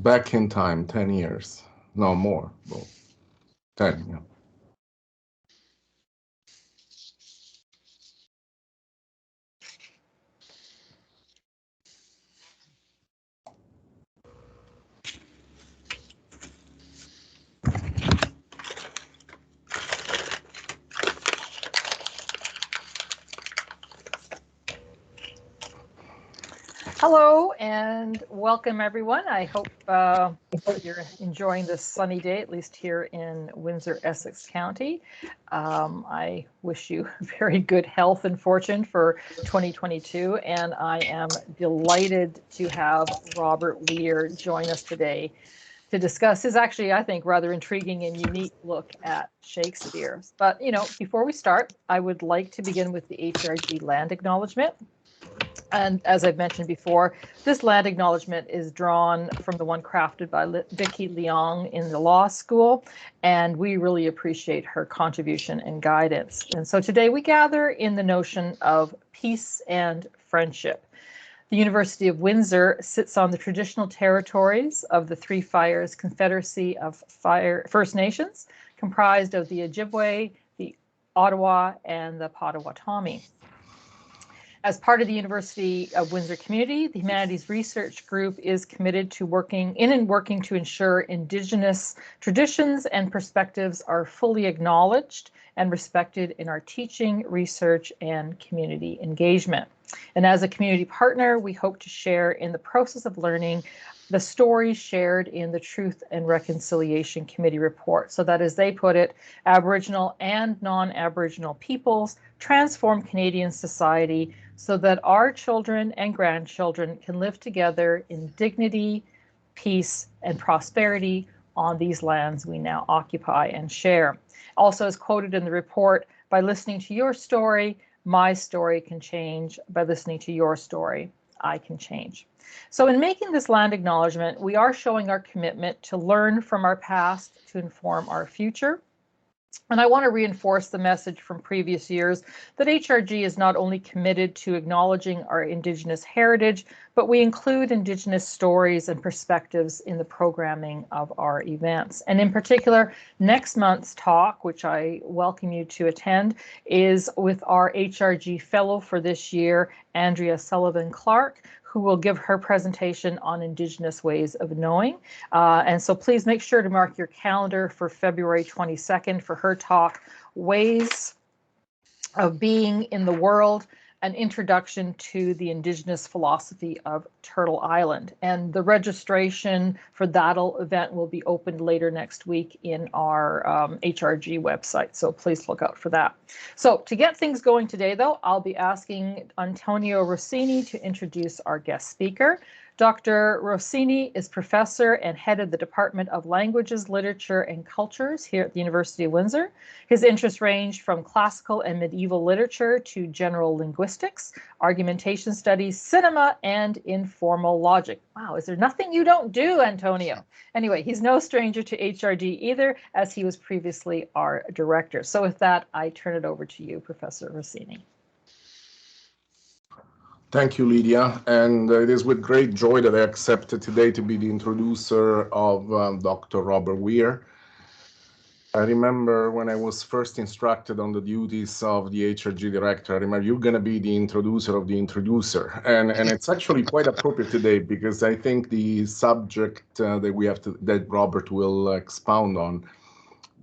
back in time, 10 years, no more, well, 10, yeah. Hello and welcome everyone. I hope you're enjoying this sunny day, at least here in Windsor, Essex County. I wish you very good health and fortune for 2022, and I am delighted to have Robert Weir join us today to discuss his actually, I think, rather intriguing and unique look at Shakespeare. But, you know, before we start, I would like to begin with the HRG land acknowledgement. And as I've mentioned before, this land acknowledgement is drawn from the one crafted by Vicky Leong in the law school, and we really appreciate her contribution and guidance. And so today we gather in the notion of peace and friendship. The University of Windsor sits on the traditional territories of the Three Fires Confederacy of First Nations, comprised of the Ojibwe, the Ottawa, and the Potawatomi. As part of the University of Windsor community, the Humanities Research Group is committed to working to ensure Indigenous traditions and perspectives are fully acknowledged and respected in our teaching, research, and community engagement. And as a community partner, we hope to share in the process of learning the stories shared in the Truth and Reconciliation Committee report, so that, as they put it, Aboriginal and non-Aboriginal peoples transform Canadian society so that our children and grandchildren can live together in dignity, peace, and prosperity on these lands we now occupy and share. Also, as quoted in the report, by listening to your story, my story can change. By listening to your story, I can change. So in making this land acknowledgement, we are showing our commitment to learn from our past to inform our future. And I want to reinforce the message from previous years that HRG is not only committed to acknowledging our Indigenous heritage, but we include Indigenous stories and perspectives in the programming of our events. And in particular, next month's talk, which I welcome you to attend, is with our HRG fellow for this year, Andrea Sullivan-Clark, who will give her presentation on Indigenous ways of knowing. And so please make sure to mark your calendar for February 22nd for her talk, Ways of Being in the World, an introduction to the Indigenous philosophy of Turtle Island. And the registration for that event will be opened later next week in our HRG website. So please look out for that. So to get things going today, though, I'll be asking Antonio Rossini to introduce our guest speaker. Dr. Rossini is professor and head of the Department of Languages, Literature, and Cultures here at the University of Windsor. His interests range from classical and medieval literature to general linguistics, argumentation studies, cinema, and informal logic. Wow, is there nothing you don't do, Antonio? Anyway, he's no stranger to HRG either, as he was previously our director. So with that, I turn it over to you, Professor Rossini. Thank you, Lydia. And it is with great joy that I accepted today to be the introducer of Dr. Robert Weir. I remember when I was first instructed on the duties of the HRG director, I remember you're going to be the introducer of the introducer. And it's actually quite appropriate today because I think the subject that Robert will expound on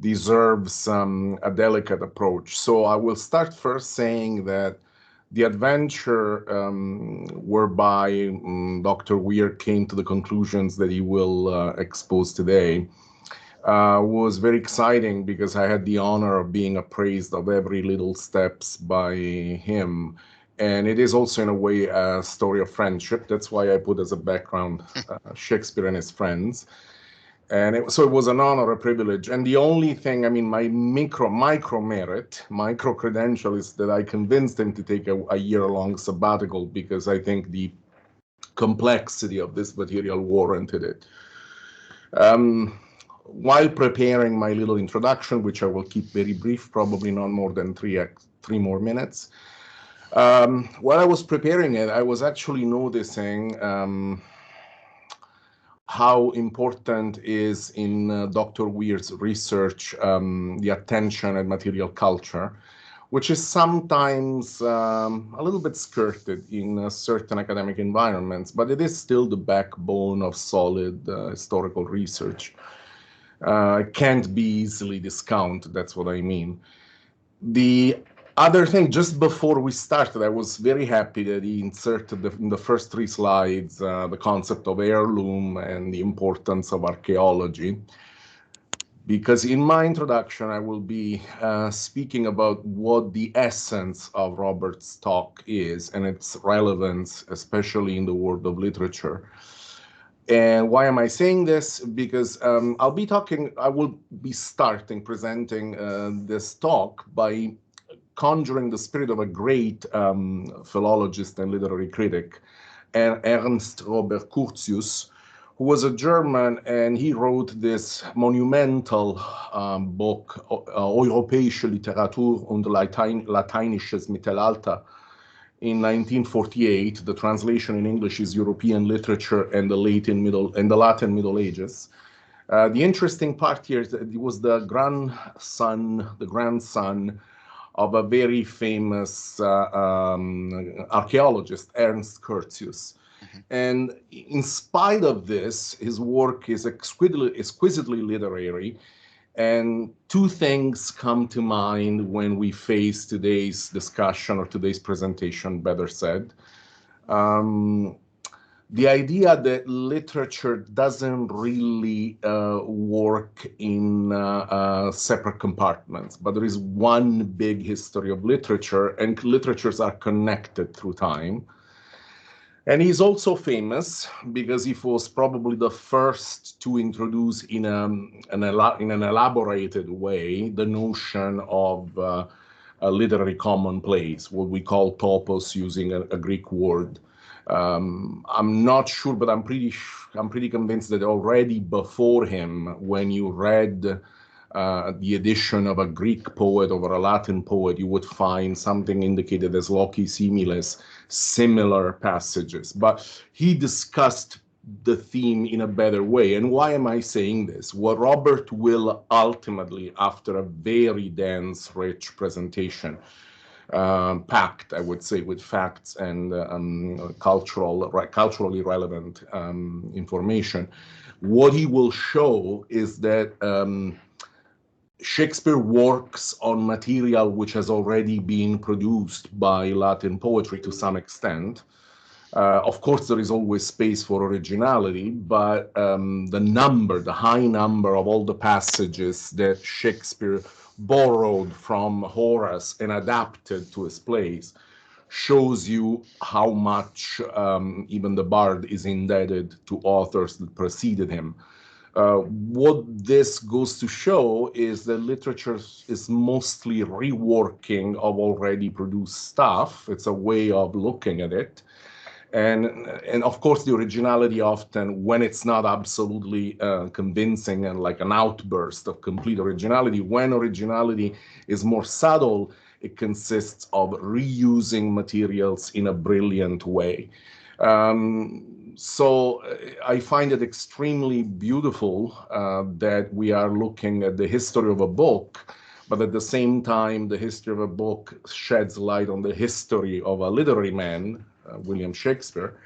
deserves a delicate approach. So I will start first saying that the adventure whereby Dr. Weir came to the conclusions that he will expose today was very exciting because I had the honor of being appraised of every little steps by him. And it is also in a way a story of friendship. That's why I put as a background Shakespeare and his friends. And so it was an honor, a privilege. And the only thing, I mean, my micro merit, micro credential is that I convinced him to take a year-long sabbatical because I think the complexity of this material warranted it. While preparing my little introduction, which I will keep very brief, probably not more than three more minutes, while I was preparing it, I was actually noticing how important is in Dr. Weir's research the attention and material culture, which is sometimes a little bit skirted in certain academic environments, but it is still the backbone of solid historical research. It can't be easily discounted, that's what I mean. The other thing, just before we started, I was very happy that he inserted in the first 3 slides the concept of heirloom and the importance of archaeology. Because in my introduction, I will be speaking about what the essence of Robert's talk is and its relevance, especially in the world of literature. And why am I saying this? Because I will be starting presenting this talk by conjuring the spirit of a great philologist and literary critic, Ernst Robert Curtius, who was a German, and he wrote this monumental book, Europäische Literatur und lateinisches Mittelalter, in 1948. The translation in English is European Literature and the Latin Middle Ages. The interesting part here is that he was the grandson of a very famous archaeologist, Ernst Curtius. And in spite of this, his work is exquisitely literary. And 2 things come to mind when we face today's discussion, or today's presentation, better said. The idea that literature doesn't really work in separate compartments, but there is one big history of literature, and literatures are connected through time. And he's also famous because he was probably the first to introduce in an elaborated way the notion of a literary commonplace, what we call topos, using a Greek word. I'm not sure, but I'm pretty convinced that already before him, when you read the edition of a Greek poet over a Latin poet, you would find something indicated as loci similes, similar passages. But he discussed the theme in a better way. And why am I saying this? Well, Robert will ultimately, after a very dense, rich presentation, packed, I would say, with facts and culturally relevant information, what he will show is that Shakespeare works on material which has already been produced by Latin poetry to some extent. Of course, there is always space for originality, but the high number of all the passages that Shakespeare borrowed from Horace and adapted to his plays shows you how much even the bard is indebted to authors that preceded him. What this goes to show is that literature is mostly reworking of already produced stuff. It's a way of looking at it. And of course, the originality often, when it's not absolutely convincing and like an outburst of complete originality, when originality is more subtle, it consists of reusing materials in a brilliant way. So I find it extremely beautiful that we are looking at the history of a book, but at the same time, the history of a book sheds light on the history of a literary man, William Shakespeare.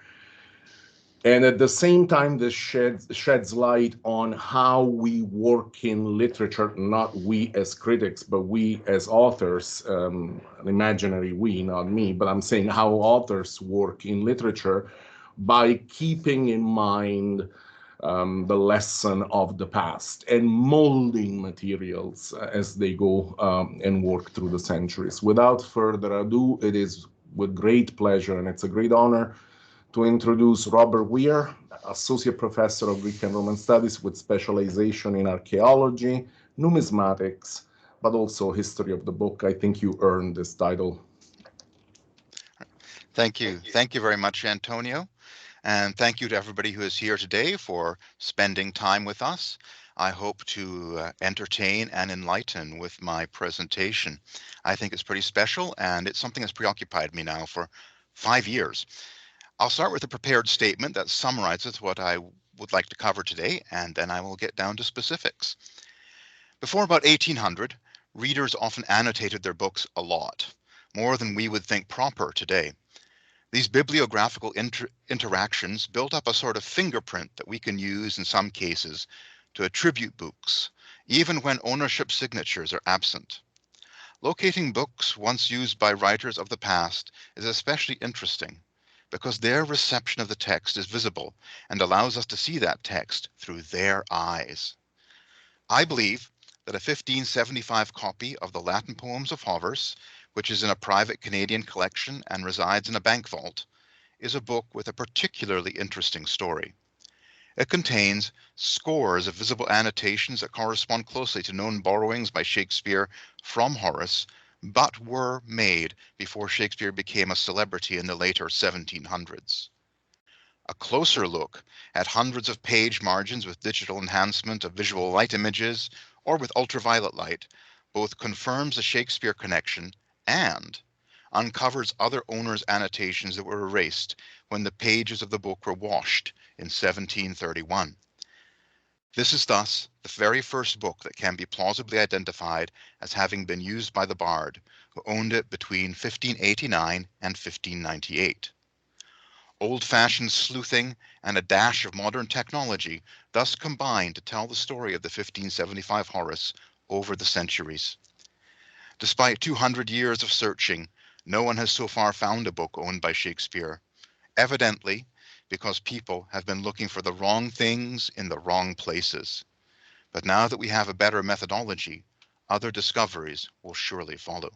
And at the same time, this sheds light on how we work in literature, not we as critics, but we as authors, an imaginary we, not me, but I'm saying how authors work in literature by keeping in mind the lesson of the past and molding materials as they go and work through the centuries. Without further ado, it is with great pleasure, and it's a great honor, to introduce Robert Weir, Associate Professor of Greek and Roman Studies with specialization in archaeology, numismatics, but also history of the book. I think you earned this title. Thank you. Thank you very much, Antonio. And thank you to everybody who is here today for spending time with us. I hope to entertain and enlighten with my presentation. I think it's pretty special, and it's something that's preoccupied me now for 5 years. I'll start with a prepared statement that summarizes what I would like to cover today, and then I will get down to specifics. Before about 1800, readers often annotated their books a lot, more than we would think proper today. These bibliographical interactions built up a sort of fingerprint that we can use in some cases to attribute books, even when ownership signatures are absent. Locating books once used by writers of the past is especially interesting because their reception of the text is visible and allows us to see that text through their eyes. I believe that a 1575 copy of the Latin poems of Horace, which is in a private Canadian collection and resides in a bank vault, is a book with a particularly interesting story. It contains scores of visible annotations that correspond closely to known borrowings by Shakespeare from Horace, but were made before Shakespeare became a celebrity in the later 1700s. A closer look at hundreds of page margins with digital enhancement of visual light images or with ultraviolet light both confirms the Shakespeare connection and uncovers other owners' annotations that were erased when the pages of the book were washed in 1731. This is thus the very first book that can be plausibly identified as having been used by the bard, who owned it between 1589 and 1598. Old-fashioned sleuthing and a dash of modern technology thus combined to tell the story of the 1575 Horace over the centuries. Despite 200 years of searching, no one has so far found a book owned by Shakespeare, evidently because people have been looking for the wrong things in the wrong places. But now that we have a better methodology, other discoveries will surely follow.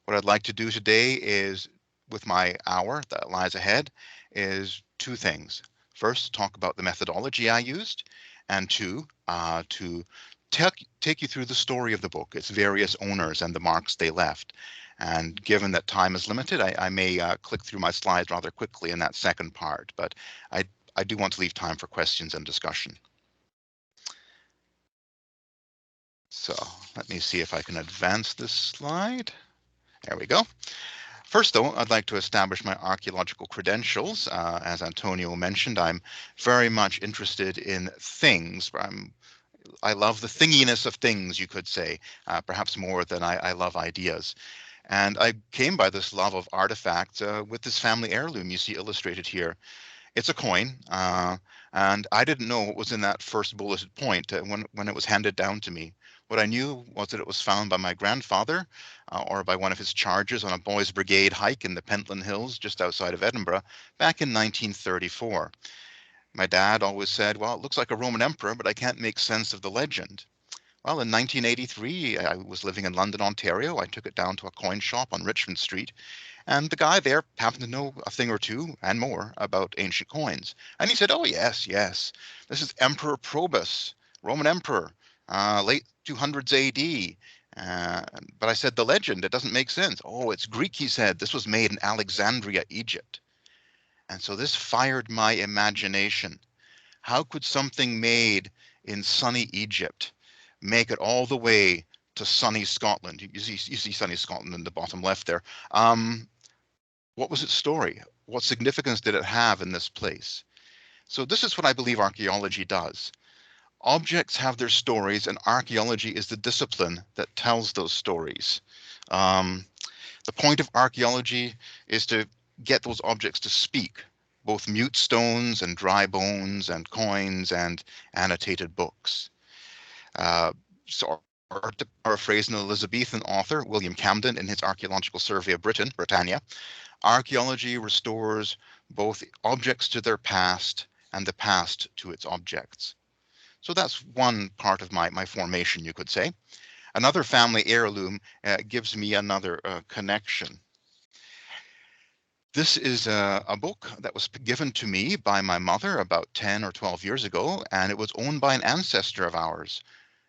What I'd like to do today is, with my hour that lies ahead, is two things. First, talk about the methodology I used, and two, to take you through the story of the book, its various owners and the marks they left. And given that time is limited, I may click through my slides rather quickly in that second part, but I do want to leave time for questions and discussion. So let me see if I can advance this slide. There we go. First, though, I'd like to establish my archaeological credentials. As Antonio mentioned, I'm very much interested in things. I love the thinginess of things, you could say, perhaps more than I love ideas. And I came by this love of artifacts with this family heirloom you see illustrated here. It's a coin, and I didn't know what was in that first bulleted point when it was handed down to me. What I knew was that it was found by my grandfather or by one of his charges on a boys' brigade hike in the Pentland Hills just outside of Edinburgh back in 1934. My dad always said, well, it looks like a Roman emperor, but I can't make sense of the legend. Well, in 1983, I was living in London, Ontario. I took it down to a coin shop on Richmond Street, and the guy there happened to know a thing or two and more about ancient coins. And he said, oh, yes, this is Emperor Probus, Roman emperor, late 200s AD. But I said, the legend, it doesn't make sense. Oh, it's Greek, he said. This was made in Alexandria, Egypt. And so this fired my imagination. How could something made in sunny Egypt make it all the way to sunny Scotland? You see sunny Scotland in the bottom left there. What was its story? What significance did it have in this place? So this is what I believe archaeology does. Objects have their stories, and archaeology is the discipline that tells those stories. The point of archaeology is to get those objects to speak, both mute stones and dry bones and coins and annotated books. So to paraphrase an Elizabethan author, William Camden, in his Archaeological Survey of Britain, Britannia, archaeology restores both objects to their past and the past to its objects. So that's one part of my formation, you could say. Another family heirloom gives me another connection. This is a book that was given to me by my mother about 10 or 12 years ago, and it was owned by an ancestor of ours.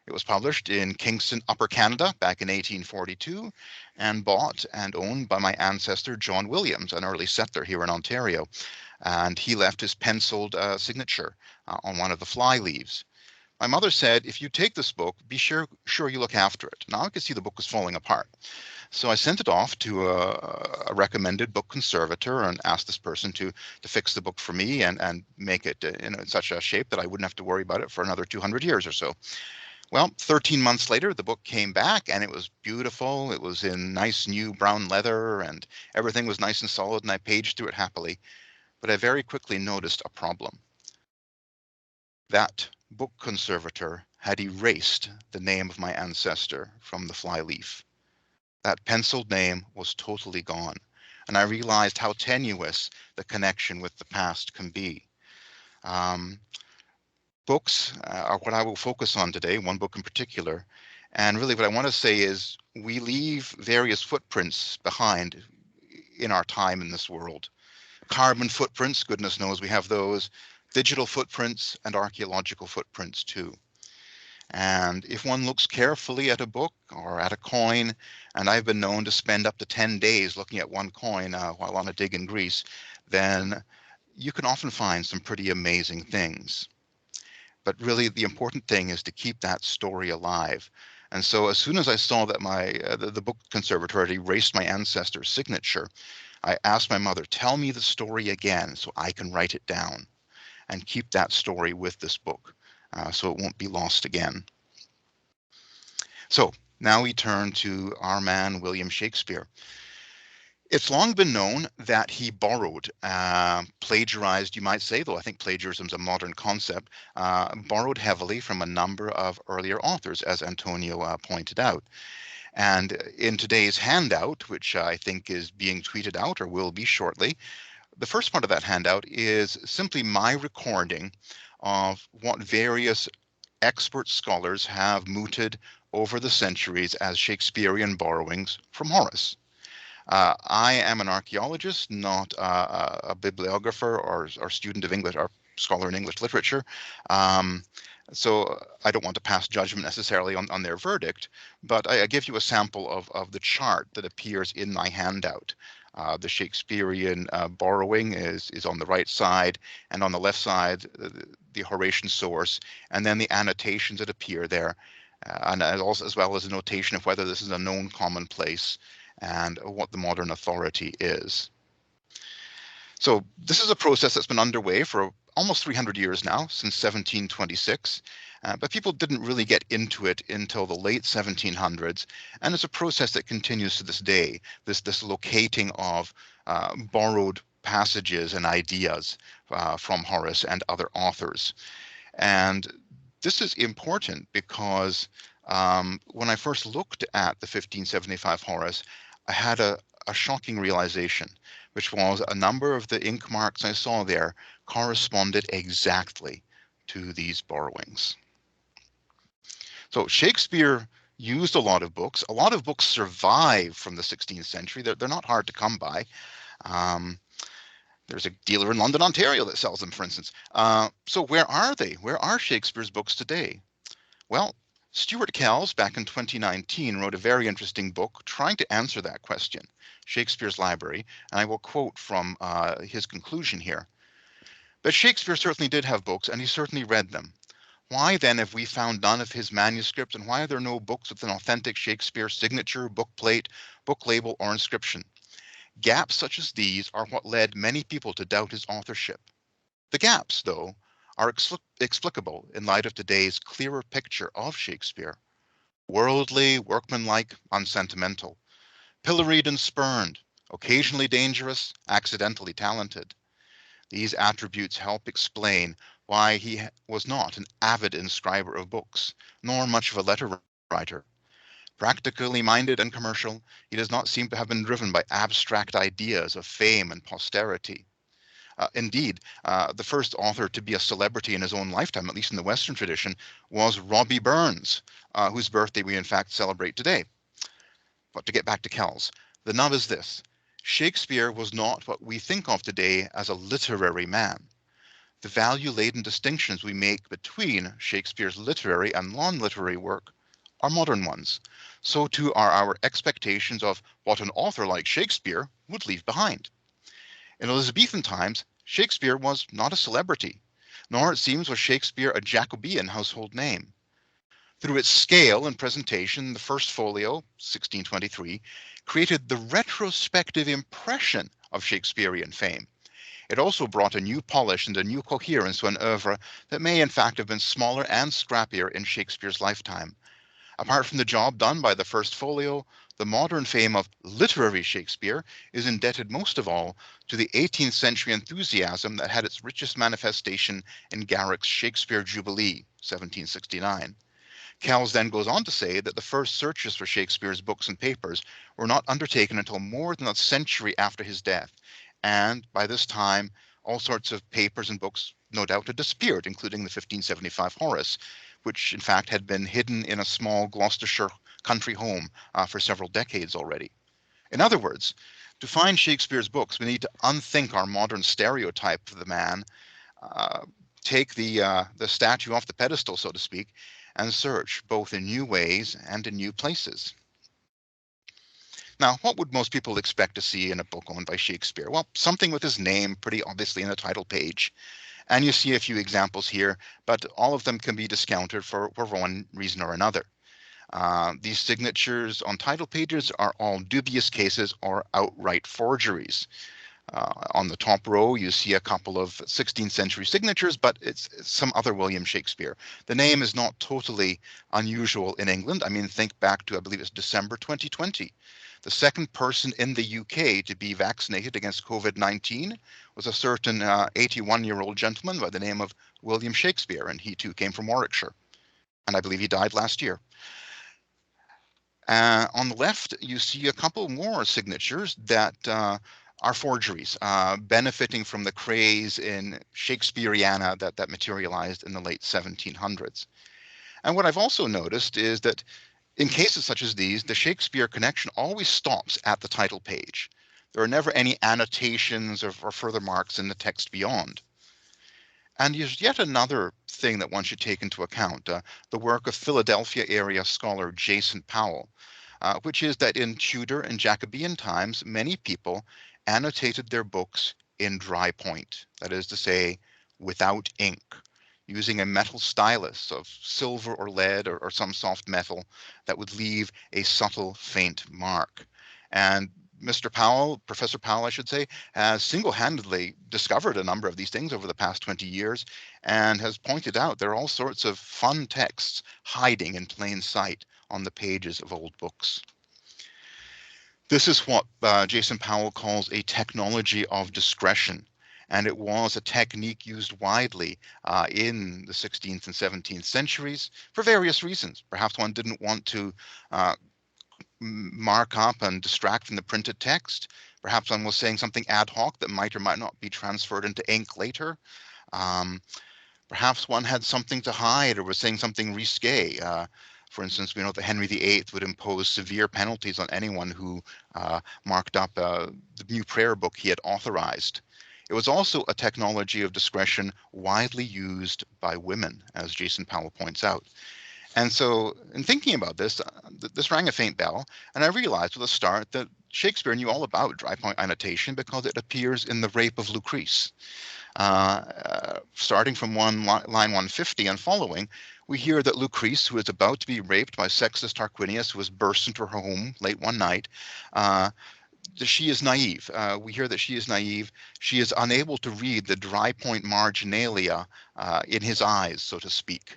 It was published in Kingston, Upper Canada back in 1842 and bought and owned by my ancestor, John Williams, an early settler here in Ontario. And he left his penciled signature on one of the fly leaves. My mother said, if you take this book, be sure you look after it. Now I could see the book was falling apart. So I sent it off to a recommended book conservator and asked this person to fix the book for me and make it in such a shape that I wouldn't have to worry about it for another 200 years or so. Well, 13 months later, the book came back and it was beautiful. It was in nice new brown leather and everything was nice and solid, and I paged through it happily. But I very quickly noticed a problem. That book conservator had erased the name of my ancestor from the flyleaf. That penciled name was totally gone, and I realized how tenuous the connection with the past can be. Books are what I will focus on today, one book in particular. And really what I want to say is we leave various footprints behind in our time in this world. Carbon footprints, goodness knows we have those, digital footprints, and archaeological footprints too. And if one looks carefully at a book or at a coin, and I've been known to spend up to 10 days looking at one coin while on a dig in Greece, then you can often find some pretty amazing things. But really, the important thing is to keep that story alive. And so as soon as I saw that the book conservator had erased my ancestor's signature, I asked my mother, tell me the story again so I can write it down and keep that story with this book so it won't be lost again. So now we turn to our man, William Shakespeare. It's long been known that he borrowed, plagiarized, you might say, though I think plagiarism is a modern concept, borrowed heavily from a number of earlier authors, as Antonio pointed out. And in today's handout, which I think is being tweeted out or will be shortly, the first part of that handout is simply my recording of what various expert scholars have mooted over the centuries as Shakespearean borrowings from Horace. I am an archaeologist, not a bibliographer or student of English or scholar in English literature. So I don't want to pass judgment necessarily on their verdict, but I give you a sample of the chart that appears in my handout. The Shakespearean borrowing is on the right side, and on the left side, the Horatian source, and then the annotations that appear there, and also as well as a notation of whether this is a known commonplace and what the modern authority is. So this is a process that's been underway for almost 300 years now, since 1726, but people didn't really get into it until the late 1700s, and it's a process that continues to this day, this locating of borrowed passages and ideas from Horace and other authors. And this is important because when I first looked at the 1575 Horace, I had a shocking realization, which was a number of the ink marks I saw there corresponded exactly to these borrowings. So Shakespeare used a lot of books. A lot of books survive from the 16th century. They're not hard to come by. There's a dealer in London, Ontario that sells them, for instance. So where are they? Where are Shakespeare's books today? Well, Stuart Kells, back in 2019, wrote a very interesting book trying to answer that question, Shakespeare's Library, and I will quote from his conclusion here. But Shakespeare certainly did have books, and he certainly read them. Why then have we found none of his manuscripts, and why are there no books with an authentic Shakespeare signature, book plate, book label, or inscription? Gaps such as these are what led many people to doubt his authorship. The gaps, though, are explicable in light of today's clearer picture of Shakespeare. Worldly, workmanlike, unsentimental, pilloried and spurned, occasionally dangerous, accidentally talented. These attributes help explain why he was not an avid inscriber of books, nor much of a letter writer. Practically minded and commercial, he does not seem to have been driven by abstract ideas of fame and posterity. Indeed, the first author to be a celebrity in his own lifetime, at least in the Western tradition, was Robbie Burns, whose birthday we in fact celebrate today. But to get back to Kells, the nub is this. Shakespeare was not what we think of today as a literary man. The value-laden distinctions we make between Shakespeare's literary and non-literary work are modern ones. So too are our expectations of what an author like Shakespeare would leave behind. In Elizabethan times, Shakespeare was not a celebrity. nor it seems was Shakespeare a Jacobean household name. Through its scale and presentation, the First Folio, 1623, created the retrospective impression of Shakespearean fame. It also brought a new polish and a new coherence to an oeuvre that may in fact have been smaller and scrappier in Shakespeare's lifetime. Apart from the job done by the First Folio, the modern fame of literary Shakespeare is indebted most of all to the 18th century enthusiasm that had its richest manifestation in Garrick's Shakespeare Jubilee, 1769. Kells then goes on to say that the first searches for Shakespeare's books and papers were not undertaken until more than a century after his death, and by this time all sorts of papers and books no doubt had disappeared, including the 1575 Horace, which in fact had been hidden in a small Gloucestershire country home for several decades already. In other words, to find Shakespeare's books, we need to unthink our modern stereotype of the man, take the statue off the pedestal, so to speak, and search both in new ways and in new places. Now, what would most people expect to see in a book owned by Shakespeare? Well, something with his name pretty obviously in the title page. And you see a few examples here, but all of them can be discounted for one reason or another. These signatures on title pages are all dubious cases or outright forgeries. On the top row, you see a couple of 16th century signatures, but it's some other William Shakespeare. The name is not totally unusual in England. I mean, think back to, I believe it's December 2020. The second person in the UK to be vaccinated against COVID-19 was a certain 81-year-old gentleman by the name of William Shakespeare, and he too came from Warwickshire. And I believe he died last year. On the left, you see a couple more signatures that are forgeries, benefiting from the craze in Shakespeareana that materialized in the late 1700s. And what I've also noticed is that in cases such as these, the Shakespeare connection always stops at the title page. There are never any annotations or further marks in the text beyond. And there's yet another thing that one should take into account, the work of Philadelphia area scholar Jason Powell, which is that in Tudor and Jacobean times, many people annotated their books in dry point, that is to say, without ink, using a metal stylus of silver or lead or some soft metal that would leave a subtle, faint mark. And Mr. Powell, Professor Powell, I should say, has single-handedly discovered a number of these things over the past 20 years and has pointed out there are all sorts of fun texts hiding in plain sight on the pages of old books. This is what Jason Powell calls a technology of discretion, and it was a technique used widely in the 16th and 17th centuries for various reasons. Perhaps one didn't want to mark up and distract from the printed text. Perhaps one was saying something ad hoc that might or might not be transferred into ink later. Perhaps one had something to hide or was saying something risque. For instance, we know that Henry VIII would impose severe penalties on anyone who marked up the new prayer book he had authorized. It was also a technology of discretion widely used by women, as Jason Powell points out. And so in thinking about this, this rang a faint bell, and I realized with a start that Shakespeare knew all about dry point annotation because it appears in The Rape of Lucrece. Starting from line 150 and following, we hear that Lucrece, who is about to be raped by Sextus Tarquinius, who has burst into her home late one night, she is naive. We hear that she is naive. She is unable to read the dry point marginalia in his eyes, so to speak.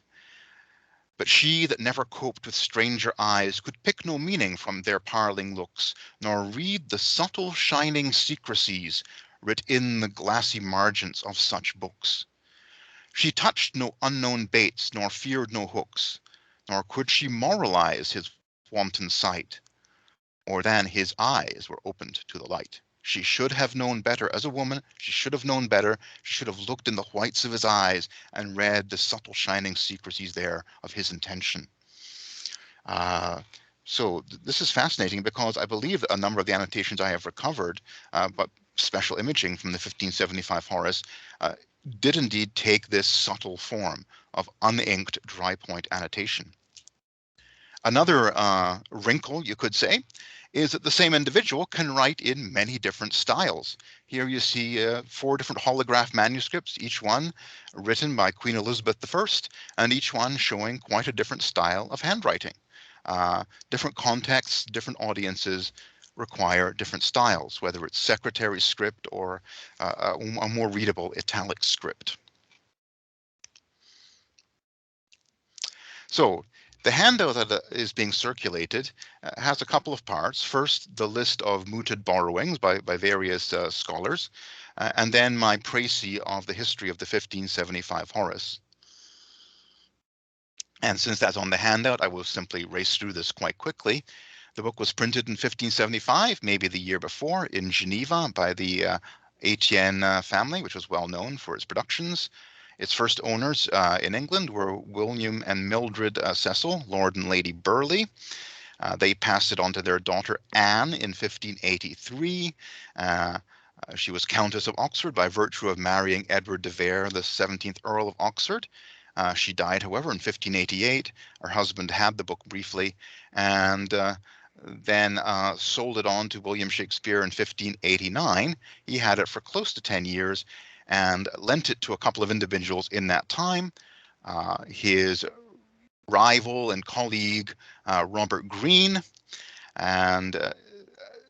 But she that never coped with stranger eyes could pick no meaning from their parling looks, nor read the subtle shining secrecies writ in the glassy margins of such books. She touched no unknown baits, nor feared no hooks, nor could she moralize his wanton sight, or than his eyes were opened to the light. She should have known better as a woman. She should have known better. She should have looked in the whites of his eyes and read the subtle shining secrecies there of his intention. So this is fascinating because I believe that a number of the annotations I have recovered, but special imaging from the 1575 Horace, did indeed take this subtle form of uninked dry point annotation. Another wrinkle, you could say, is that the same individual can write in many different styles. Here you see 4 different holograph manuscripts, each one written by Queen Elizabeth I, and each one showing quite a different style of handwriting. Different contexts, different audiences require different styles, whether it's secretary script or a more readable italic script. So the handout that is being circulated has a couple of parts. First, the list of mooted borrowings by various scholars, and then my précis of the history of the 1575 Horace. And since that's on the handout, I will simply race through this quite quickly. The book was printed in 1575, maybe the year before, in Geneva by the Etienne family, which was well known for its productions. Its first owners in England were William and Mildred Cecil, Lord and Lady Burleigh. They passed it on to their daughter Anne in 1583. She was Countess of Oxford by virtue of marrying Edward de Vere, the 17th Earl of Oxford. She died, however, in 1588. Her husband had the book briefly and then sold it on to William Shakespeare in 1589. He had it for close to 10 years and lent it to a couple of individuals in that time. His rival and colleague, Robert Greene, and a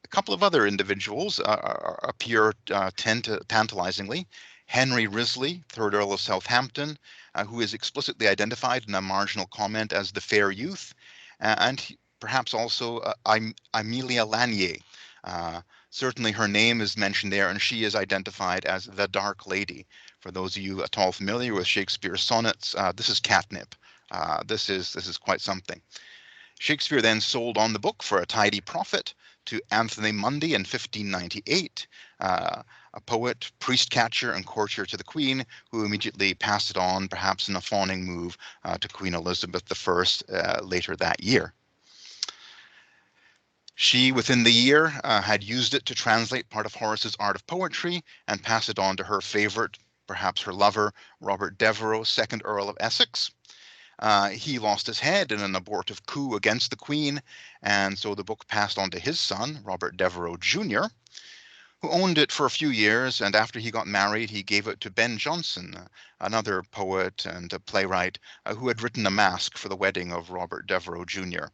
couple of other individuals appear tantalizingly. Henry Risley, 3rd Earl of Southampton, who is explicitly identified in a marginal comment as the fair youth, and perhaps also Amelia Lanier. Certainly her name is mentioned there, and she is identified as the Dark Lady. For those of you at all familiar with Shakespeare's sonnets, this is catnip. This is quite something. Shakespeare then sold on the book for a tidy profit to Anthony Mundy in 1598, a poet, priest catcher, and courtier to the Queen, who immediately passed it on, perhaps in a fawning move, to Queen Elizabeth I later that year. She, within the year, had used it to translate part of Horace's Art of Poetry and pass it on to her favorite, perhaps her lover, Robert Devereux, 2nd Earl of Essex. He lost his head in an abortive coup against the Queen, and so the book passed on to his son, Robert Devereux Jr., who owned it for a few years, and after he got married, he gave it to Ben Jonson, another poet and a playwright who had written a masque for the wedding of Robert Devereux Jr.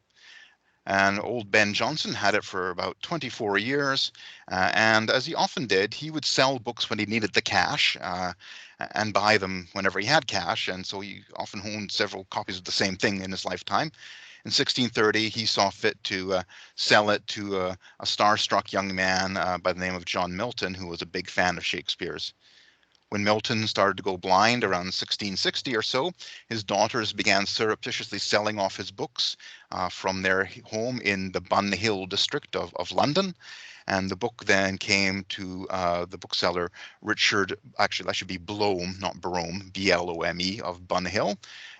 And old Ben Jonson had it for about 24 years, and as he often did, he would sell books when he needed the cash and buy them whenever he had cash, and so he often owned several copies of the same thing in his lifetime. In 1630, he saw fit to sell it to a star-struck young man by the name of John Milton, who was a big fan of Shakespeare's. When Milton started to go blind around 1660 or so, his daughters began surreptitiously selling off his books from their home in the Bun Hill district of London. And the book then came to the bookseller Richard, actually that should be Blome, not Brome, B-L-O-M-E, of Bun Hill.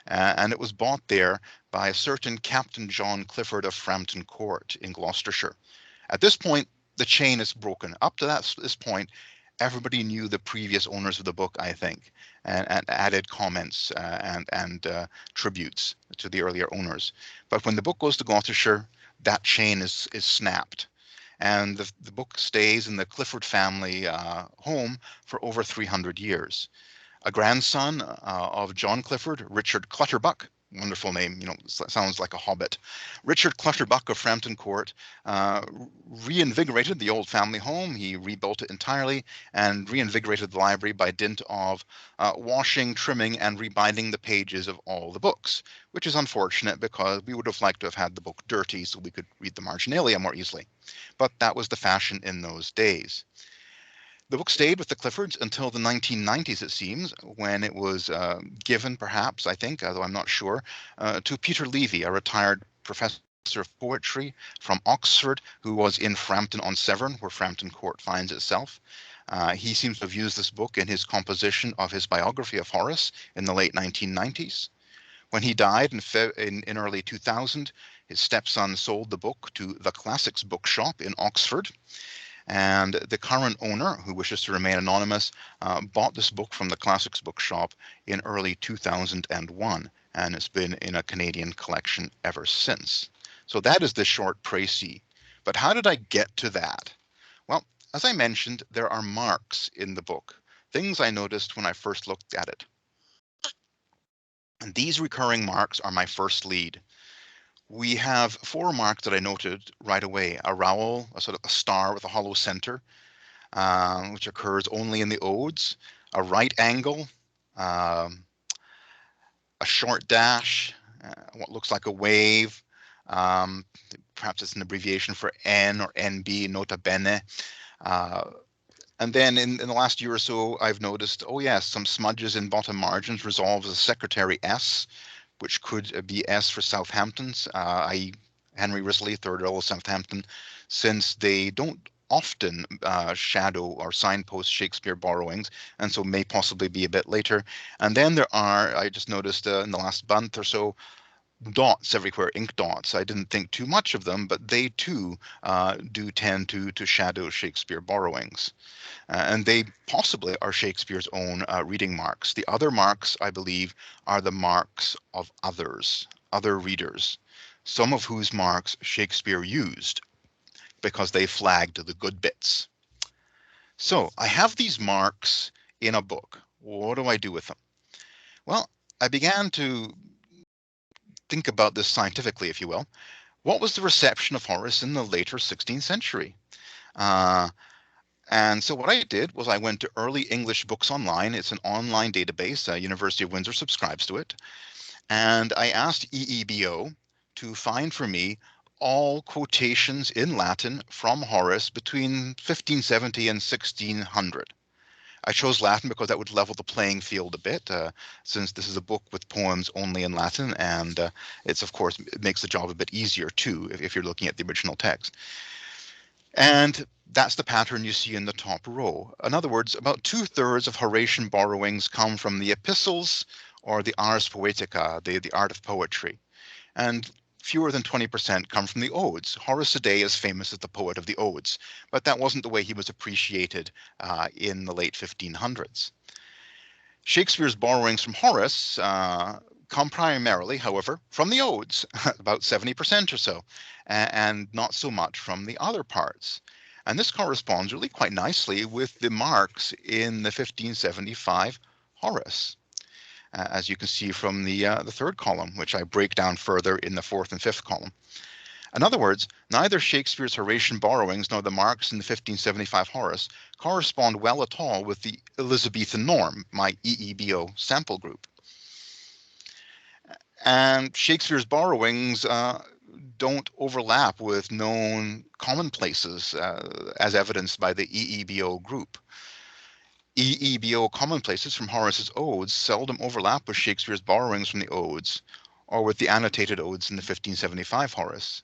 And it was bought there by a certain Captain John Clifford of Frampton Court in Gloucestershire. At this point, the chain is broken. Up to this point, everybody knew the previous owners of the book, I think, and added comments and tributes to the earlier owners. But when the book goes to Gloucestershire, that chain is snapped. And the book stays in the Clifford family home for over 300 years. A grandson of John Clifford, Richard Clutterbuck, wonderful name, sounds like a hobbit. Richard Clutterbuck of Frampton Court reinvigorated the old family home. He rebuilt it entirely and reinvigorated the library by dint of washing, trimming, and rebinding the pages of all the books, which is unfortunate because we would have liked to have had the book dirty so we could read the marginalia more easily. But that was the fashion in those days. The book stayed with the Cliffords until the 1990s, it seems, when it was given, perhaps, I think, although I'm not sure, to Peter Levy, a retired professor of poetry from Oxford, who was in Frampton-on-Severn, where Frampton Court finds itself. He seems to have used this book in his composition of his biography of Horace in the late 1990s. When he died in early 2000, his stepson sold the book to the Classics Bookshop in Oxford. And the current owner, who wishes to remain anonymous, bought this book from the Classics Bookshop in early 2001, and it's been in a Canadian collection ever since. So that is the short précis. But how did I get to that? Well, as I mentioned, there are marks in the book, things I noticed when I first looked at it. And these recurring marks are my first lead. We have 4 marks that I noted right away: a rowel, a sort of a star with a hollow center, which occurs only in the odes, a right angle, um, a short dash, what looks like a wave. Perhaps it's an abbreviation for N or NB, nota bene. And then in the last year or so, I've noticed, oh yes, some smudges in bottom margins resolve as a secretary S, which could be S for Southampton's, i.e. Henry Wriothesley, 3rd Earl of Southampton, since they don't often shadow or signpost Shakespeare borrowings, and so may possibly be a bit later. And then there are, I just noticed in the last month or so, dots everywhere, ink dots. I didn't think too much of them, but they too do tend to shadow Shakespeare borrowings. And they possibly are Shakespeare's own reading marks. The other marks, I believe, are the marks of others, other readers, some of whose marks Shakespeare used because they flagged the good bits. So I have these marks in a book. What do I do with them? Well, I began to think about this scientifically, if you will. What was the reception of Horace in the later 16th century? And so what I did was I went to Early English Books Online. It's an online database. University of Windsor subscribes to it. And I asked EEBO to find for me all quotations in Latin from Horace between 1570 and 1600. I chose Latin because that would level the playing field a bit, since this is a book with poems only in Latin, and it's, of course, it makes the job a bit easier too if you're looking at the original text. And that's the pattern you see in the top row. In other words, about 2/3 of Horatian borrowings come from the epistles or the ars poetica, the art of poetry, and fewer than 20% come from the odes. Horace today is famous as the poet of the odes, but that wasn't the way he was appreciated in the late 1500s. Shakespeare's borrowings from Horace come primarily, however, from the odes, about 70% or so, and not so much from the other parts. And this corresponds really quite nicely with the marks in the 1575 Horace, as you can see from the 3rd column, which I break down further in the 4th and 5th column. In other words, neither Shakespeare's Horatian borrowings nor the marks in the 1575 Horace correspond well at all with the Elizabethan norm, my EEBO sample group. And Shakespeare's borrowings don't overlap with known commonplaces, as evidenced by the EEBO group. EEBO commonplaces from Horace's odes seldom overlap with Shakespeare's borrowings from the odes, or with the annotated odes in the 1575 Horace.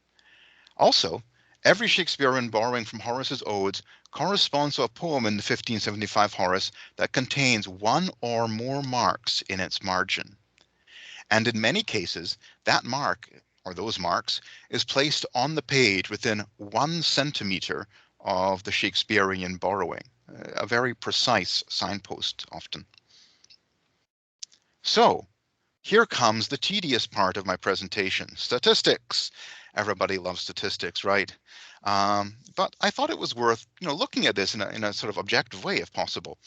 Also, every Shakespearean borrowing from Horace's odes corresponds to a poem in the 1575 Horace that contains one or more marks in its margin. And in many cases, that mark, or those marks, is placed on the page within 1 centimeter of the Shakespearean borrowing, a very precise signpost often. So, here comes the tedious part of my presentation, statistics. Everybody loves statistics, right? But I thought it was worth, looking at this in a sort of objective way, if possible.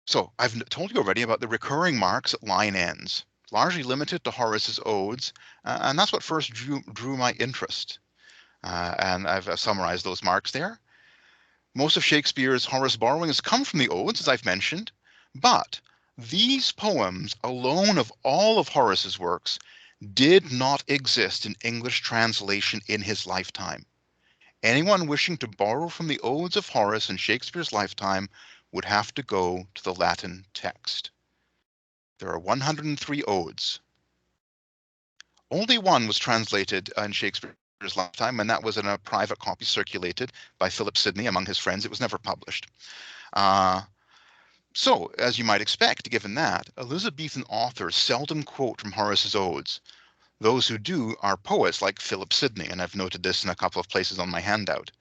So I've told you already about the recurring marks at line ends, largely limited to Horace's odes, and that's what first drew my interest. And I've summarized those marks there. Most of Shakespeare's Horace borrowings come from the odes, as I've mentioned, but these poems alone of all of Horace's works did not exist in English translation in his lifetime. Anyone wishing to borrow from the odes of Horace in Shakespeare's lifetime would have to go to the Latin text. There are 103 odes. Only one was translated in Shakespeare's lifetime, and that was in a private copy circulated by Philip Sidney among his friends. It was never published. So, as you might expect, given that, Elizabethan authors seldom quote from Horace's odes. Those who do are poets like Philip Sidney, and I've noted this in a couple of places on my handout.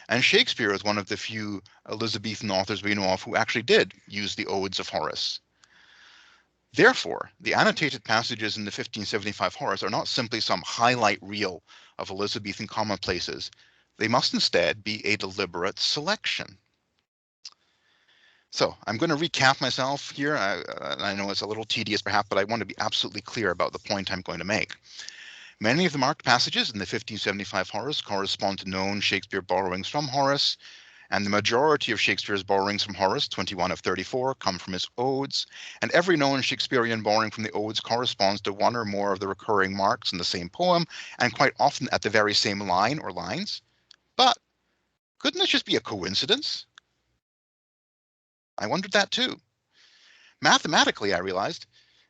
And Shakespeare is one of the few Elizabethan authors we know of who actually did use the odes of Horace. Therefore, the annotated passages in the 1575 Horace are not simply some highlight reel of Elizabethan commonplaces, They must instead be a deliberate selection. So I'm going to recap myself here. I know it's a little tedious perhaps, but I want to be absolutely clear about the point I'm going to make. Many of the marked passages in the 1575 Horace correspond to known Shakespeare borrowings from Horace, and the majority of Shakespeare's borrowings from Horace, 21 of 34, come from his odes, and every known Shakespearean borrowing from the odes corresponds to one or more of the recurring marks in the same poem, and quite often at the very same line or lines. But couldn't this just be a coincidence? I wondered that too. Mathematically, I realized,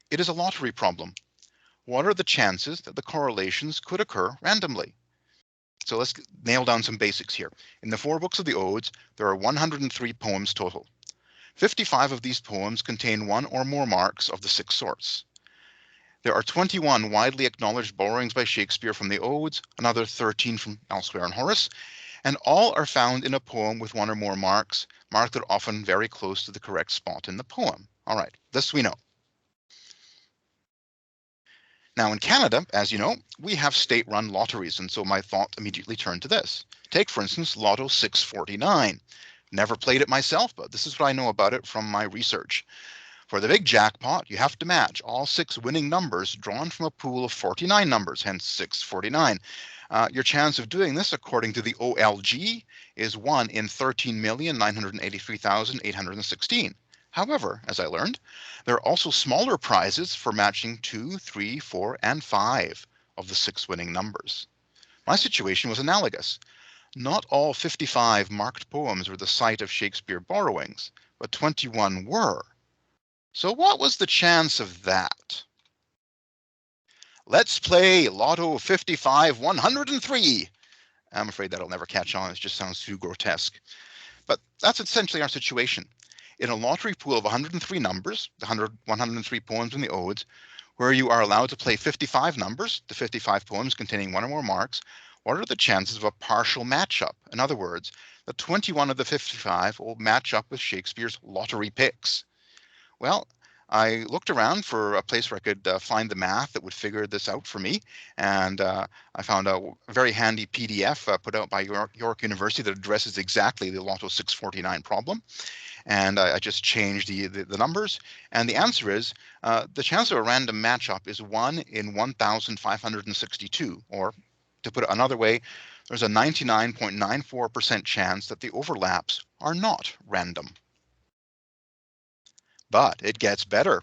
it is a lottery problem. What are the chances that the correlations could occur randomly? So let's nail down some basics here. In the 4 books of the Odes, there are 103 poems total. 55 of these poems contain one or more marks of the 6 sorts. There are 21 widely acknowledged borrowings by Shakespeare from the Odes, another 13 from elsewhere in Horace, and all are found in a poem with one or more marks, marked that often very close to the correct spot in the poem. All right, this we know. Now in Canada, as you know, we have state-run lotteries, and so my thought immediately turned to this. Take, for instance, Lotto 649. Never played it myself, but this is what I know about it from my research. For the big jackpot, you have to match all 6 winning numbers drawn from a pool of 49 numbers, hence 649. Your chance of doing this, according to the OLG, is 1 in 13,983,816. However, as I learned, there are also smaller prizes for matching 2, 3, 4, and 5 of the 6 winning numbers. My situation was analogous. Not all 55 marked poems were the site of Shakespeare borrowings, but 21 were. So what was the chance of that? Let's play Lotto 55 103. I'm afraid that'll never catch on. It just sounds too grotesque. But that's essentially our situation. In a lottery pool of 103 numbers, the 103 poems in the Odes, where you are allowed to play 55 numbers, the 55 poems containing one or more marks, what are the chances of a partial matchup? In other words, the 21 of the 55 will match up with Shakespeare's lottery picks. Well, I looked around for a place where I could find the math that would figure this out for me, and I found a very handy PDF put out by York University that addresses exactly the Lotto 649 problem. And I just changed the numbers, and the answer is the chance of a random matchup is 1 in 1,562, or to put it another way, there's a 99.94% chance that the overlaps are not random. But it gets better.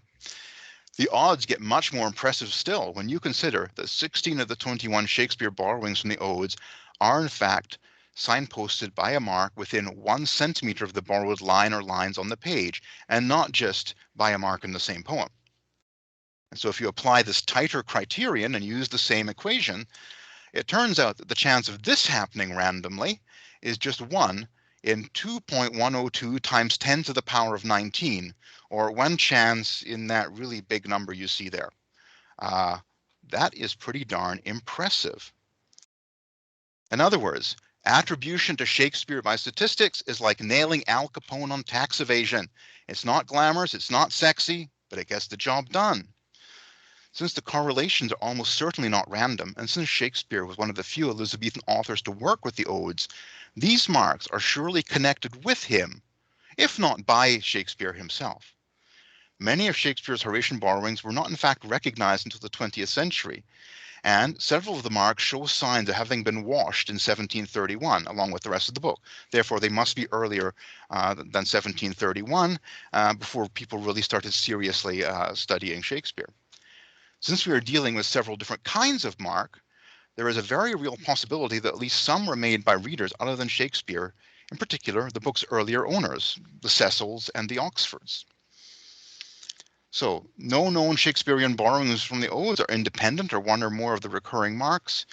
The odds get much more impressive still when you consider that 16 of the 21 Shakespeare borrowings from the Odes are in fact signposted by a mark within 1 centimeter of the borrowed line or lines on the page, and not just by a mark in the same poem. And so if you apply this tighter criterion and use the same equation, it turns out that the chance of this happening randomly is just 1 in 2.102 times 10 to the power of 19, or 1 chance in that really big number you see there. That is pretty darn impressive. In other words, attribution to Shakespeare by statistics is like nailing Al Capone on tax evasion. It's not glamorous, it's not sexy, but it gets the job done. Since the correlations are almost certainly not random, and since Shakespeare was one of the few Elizabethan authors to work with the Odes, these marks are surely connected with him, if not by Shakespeare himself. Many of Shakespeare's Horatian borrowings were not in fact recognized until the 20th century, and several of the marks show signs of having been washed in 1731, along with the rest of the book. Therefore, they must be earlier than 1731, before people really started seriously studying Shakespeare. Since we are dealing with several different kinds of mark, there is a very real possibility that at least some were made by readers other than Shakespeare, in particular the book's earlier owners, the Cecils and the Oxfords. So no known Shakespearean borrowings from the Odes are independent or one or more of the recurring marks.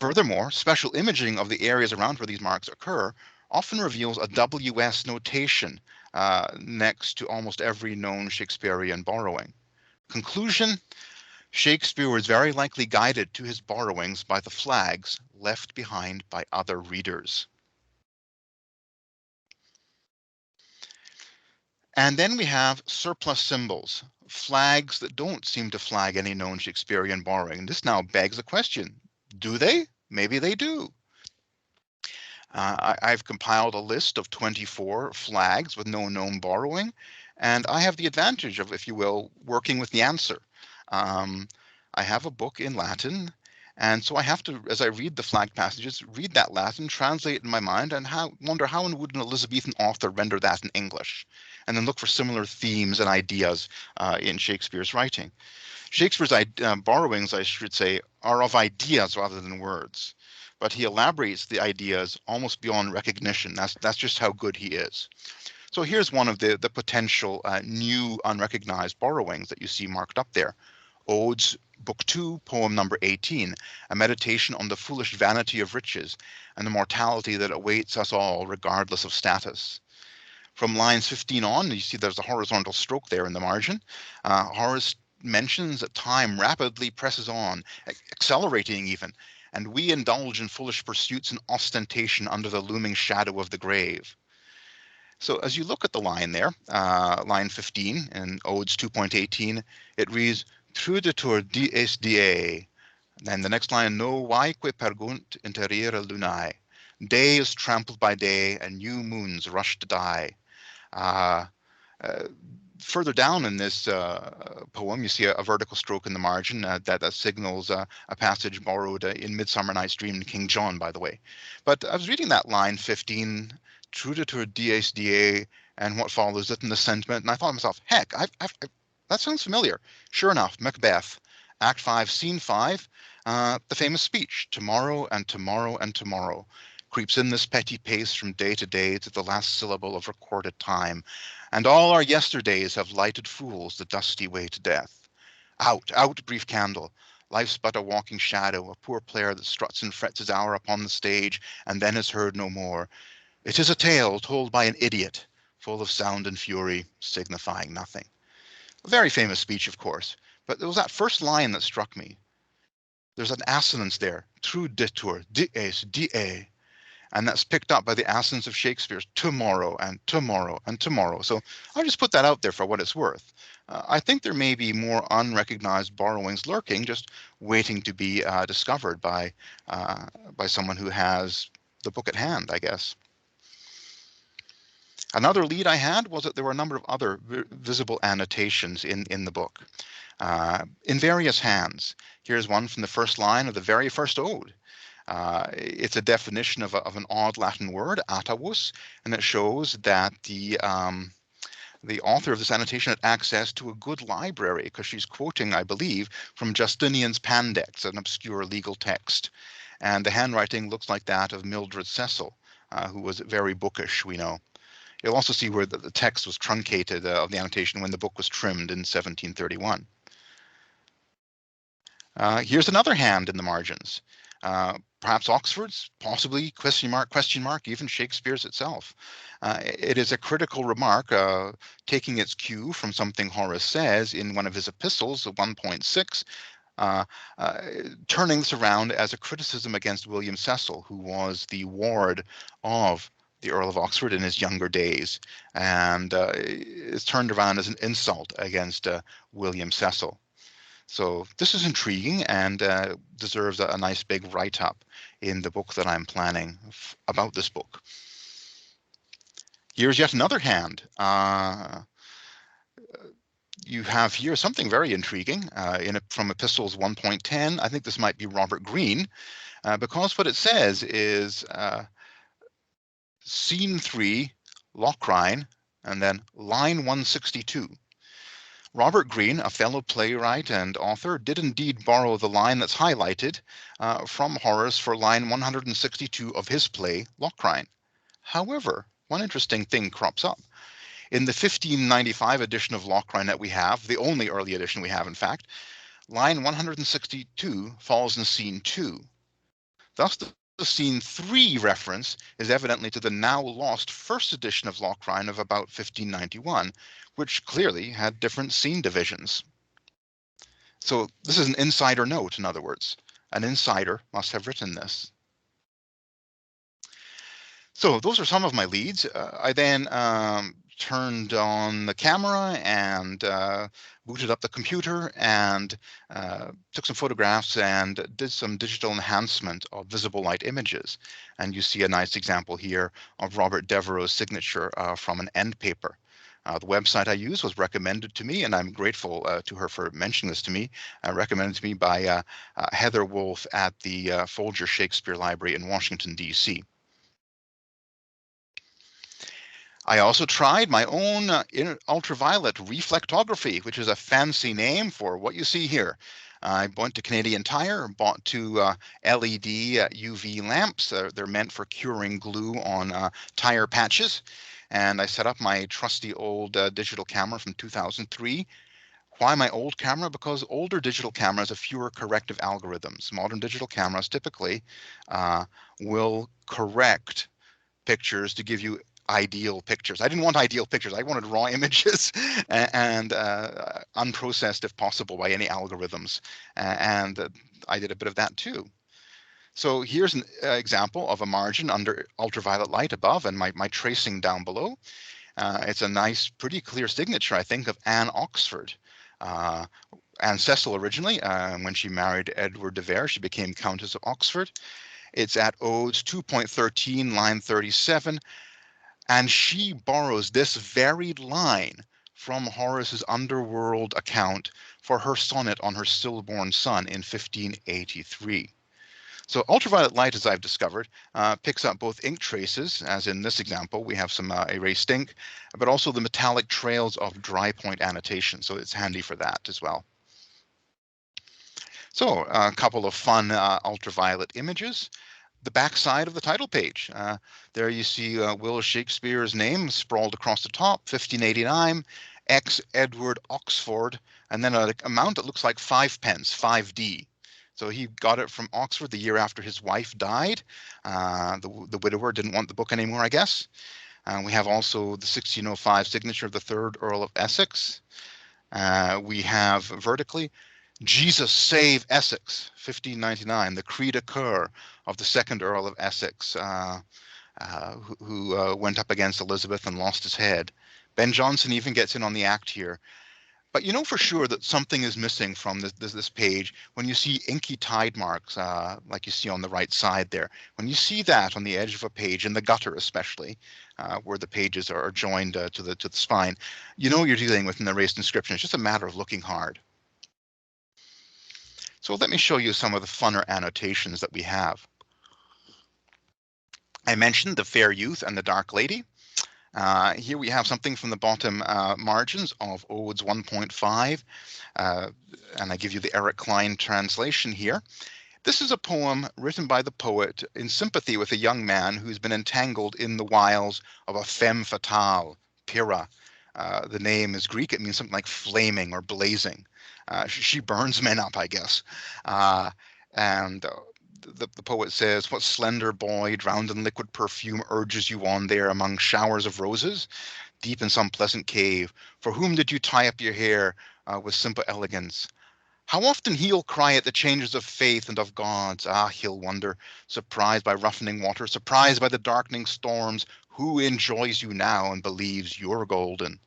Furthermore, special imaging of the areas around where these marks occur often reveals a WS notation next to almost every known Shakespearean borrowing. Conclusion: Shakespeare was very likely guided to his borrowings by the flags left behind by other readers. And then we have surplus symbols, flags that don't seem to flag any known Shakespearean borrowing. This now begs a question. Do they? Maybe they do. I've compiled a list of 24 flags with no known borrowing, and I have the advantage of, if you will, working with the answer. I have a book in Latin, and so I have to, as I read the flag passages, read that Latin, translate it in my mind, and wonder how would an Elizabethan author render that in English, and then look for similar themes and ideas in Shakespeare's writing. Shakespeare's borrowings, I should say, are of ideas rather than words, but he elaborates the ideas almost beyond recognition. That's just how good he is. So here's one of the potential new unrecognized borrowings that you see marked up there. Odes, Book 2, poem number 18, a meditation on the foolish vanity of riches and the mortality that awaits us all regardless of status. From lines 15 on, you see there's a horizontal stroke there in the margin. Horace mentions that time rapidly presses on, accelerating even, and we indulge in foolish pursuits and ostentation under the looming shadow of the grave. So as you look at the line there, line 15 in Odes 2.18, it reads, Trudetur dies die. Then the next line, no vaeque pergunt interire lunae. Day is trampled by day, and new moons rush to die. Further down in this poem, you see a vertical stroke in the margin that signals a passage borrowed in Midsummer Night's Dream in King John, by the way. But I was reading that line 15, Trudetur dies die, and what follows it in the sentiment, and I thought to myself, heck, that sounds familiar. Sure enough, Macbeth, Act 5, Scene 5, the famous speech, tomorrow and tomorrow and tomorrow, creeps in this petty pace from day to day to the last syllable of recorded time, and all our yesterdays have lighted fools the dusty way to death. Out, out, brief candle, life's but a walking shadow, a poor player that struts and frets his hour upon the stage, and then is heard no more. It is a tale told by an idiot, full of sound and fury, signifying nothing. A very famous speech, of course, but it was that first line that struck me. There's an assonance there, trudetur, dies, die, and that's picked up by the assonance of Shakespeare's tomorrow and tomorrow and tomorrow. So I'll just put that out there for what it's worth. I think there may be more unrecognized borrowings lurking, just waiting to be discovered by someone who has the book at hand, I guess. Another lead I had was that there were a number of other visible annotations in the book, in various hands. Here's one from the first line of the very first ode. It's a definition of an odd Latin word, atavus, and it shows that the author of this annotation had access to a good library, because she's quoting, I believe, from Justinian's Pandects, an obscure legal text. And the handwriting looks like that of Mildred Cecil, who was very bookish, we know. You'll also see where the text was truncated of the annotation when the book was trimmed in 1731. Here's another hand in the margins. Perhaps Oxford's, possibly, question mark, even Shakespeare's itself. It is a critical remark, taking its cue from something Horace says in one of his epistles, 1.6, turning this around as a criticism against William Cecil, who was the ward of the Earl of Oxford in his younger days, and is turned around as an insult against William Cecil. So this is intriguing and deserves a nice big write-up in the book that I'm planning about this book. Here's yet another hand. You have here something very intriguing from Epistles 1.10. I think this might be Robert Greene, because what it says is Scene 3, Locrine, and then line 162. Robert Greene, a fellow playwright and author, did indeed borrow the line that's highlighted from Horace for line 162 of his play, Locrine. However, one interesting thing crops up. In the 1595 edition of Locrine that we have, the only early edition we have, in fact, line 162 falls in scene 2. Thus, the scene 3 reference is evidently to the now lost first edition of Locrine of about 1591, which clearly had different scene divisions. So this is an insider note, in other words. An insider must have written this. So those are some of my leads. I then turned on the camera and booted up the computer and took some photographs and did some digital enhancement of visible light images. And you see a nice example here of Robert Devereux's signature from an end paper. The website I used was recommended to me, and I'm grateful to her for mentioning this to me, recommended to me by Heather Wolf at the Folger Shakespeare Library in Washington, D.C. I also tried my own ultraviolet reflectography, which is a fancy name for what you see here. I went to Canadian Tire, bought two LED UV lamps. They're meant for curing glue on tire patches. And I set up my trusty old digital camera from 2003. Why my old camera? Because older digital cameras have fewer corrective algorithms. Modern digital cameras typically will correct pictures to give you ideal pictures. I didn't want ideal pictures. I wanted raw images and unprocessed if possible by any algorithms. And I did a bit of that too. So here's an example of a margin under ultraviolet light above and my tracing down below. It's a nice, pretty clear signature, I think, of Anne Oxford. Anne Cecil originally, when she married Edward de Vere, she became Countess of Oxford. It's at Odes 2.13, line 37. And she borrows this varied line from Horace's underworld account for her sonnet on her stillborn son in 1583. So ultraviolet light, as I've discovered, picks up both ink traces, as in this example, we have some erased ink, but also the metallic trails of dry point annotation. So it's handy for that as well. So a couple of fun ultraviolet images. The back side of the title page. There you see Will Shakespeare's name sprawled across the top, 1589, ex Edward Oxford, and then an amount that looks like 5 pence, 5D. So he got it from Oxford the year after his wife died. The widower didn't want the book anymore, I guess. We have also the 1605 signature of the 3rd Earl of Essex. We have vertically, Jesus save Essex, 1599, the cri de coeur of the 2nd Earl of Essex, who went up against Elizabeth and lost his head. Ben Jonson even gets in on the act here. But you know for sure that something is missing from this page when you see inky tide marks, like you see on the right side there. When you see that on the edge of a page, in the gutter especially, where the pages are joined to the spine, you know you're dealing with an erased inscription. It's just a matter of looking hard. So let me show you some of the funner annotations that we have. I mentioned the fair youth and the dark lady. Here we have something from the bottom margins of Odes 1.5, and I give you the Eric Klein translation here. This is a poem written by the poet in sympathy with a young man who's been entangled in the wiles of a femme fatale, Pyrrha. The name is Greek. It means something like flaming or blazing. She burns men up, I guess. And the poet says, what slender boy drowned in liquid perfume urges you on there among showers of roses, deep in some pleasant cave? For whom did you tie up your hair with simple elegance? How often he'll cry at the changes of faith and of gods. Ah, he'll wonder, surprised by roughening water, surprised by the darkening storms, who enjoys you now and believes you're golden?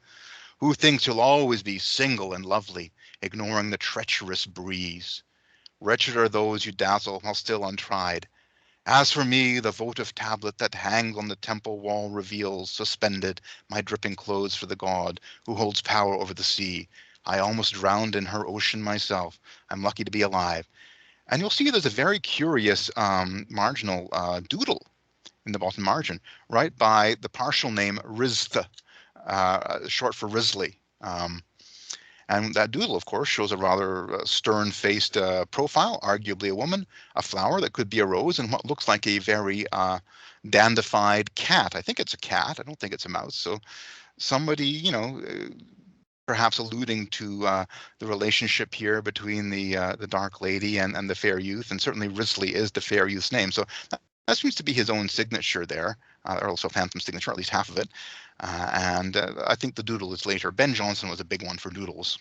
Who thinks you'll always be single and lovely, ignoring the treacherous breeze? Wretched are those you dazzle while still untried. As for me, the votive tablet that hangs on the temple wall reveals, suspended, my dripping clothes for the god who holds power over the sea. I almost drowned in her ocean myself. I'm lucky to be alive. And you'll see there's a very curious marginal doodle in the bottom margin, right by the partial name Riztha, short for Risley. And that doodle, of course, shows a rather stern-faced profile, arguably a woman, a flower that could be a rose, and what looks like a very dandified cat. I think it's a cat. I don't think it's a mouse. So somebody, you know, perhaps alluding to the relationship here between the dark lady and the fair youth, and certainly Risley is the fair youth's name. So that seems to be his own signature there, or also Phantom's signature, at least half of it. And I think the doodle is later. Ben Jonson was a big one for doodles.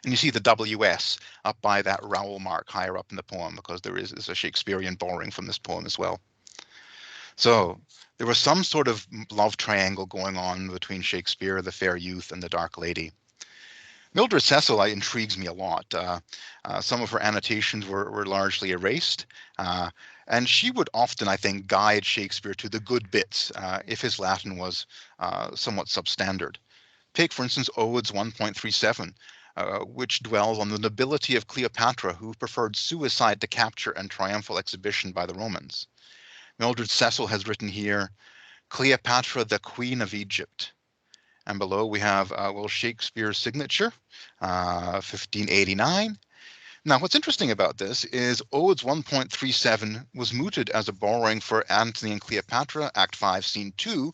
And you see the WS up by that rowel mark higher up in the poem, because there is a Shakespearean borrowing from this poem as well. So there was some sort of love triangle going on between Shakespeare, the fair youth, and the dark lady. Mildred Cecil intrigues me a lot. Some of her annotations were largely erased, and she would often, I think, guide Shakespeare to the good bits if his Latin was somewhat substandard. Take, for instance, Odes 1.37, which dwells on the nobility of Cleopatra, who preferred suicide to capture and triumphal exhibition by the Romans. Mildred Cecil has written here, Cleopatra, the Queen of Egypt. And below we have Will Shakespeare's signature, 1589. Now, what's interesting about this is Odes 1.37 was mooted as a borrowing for Antony and Cleopatra, Act 5, Scene 2,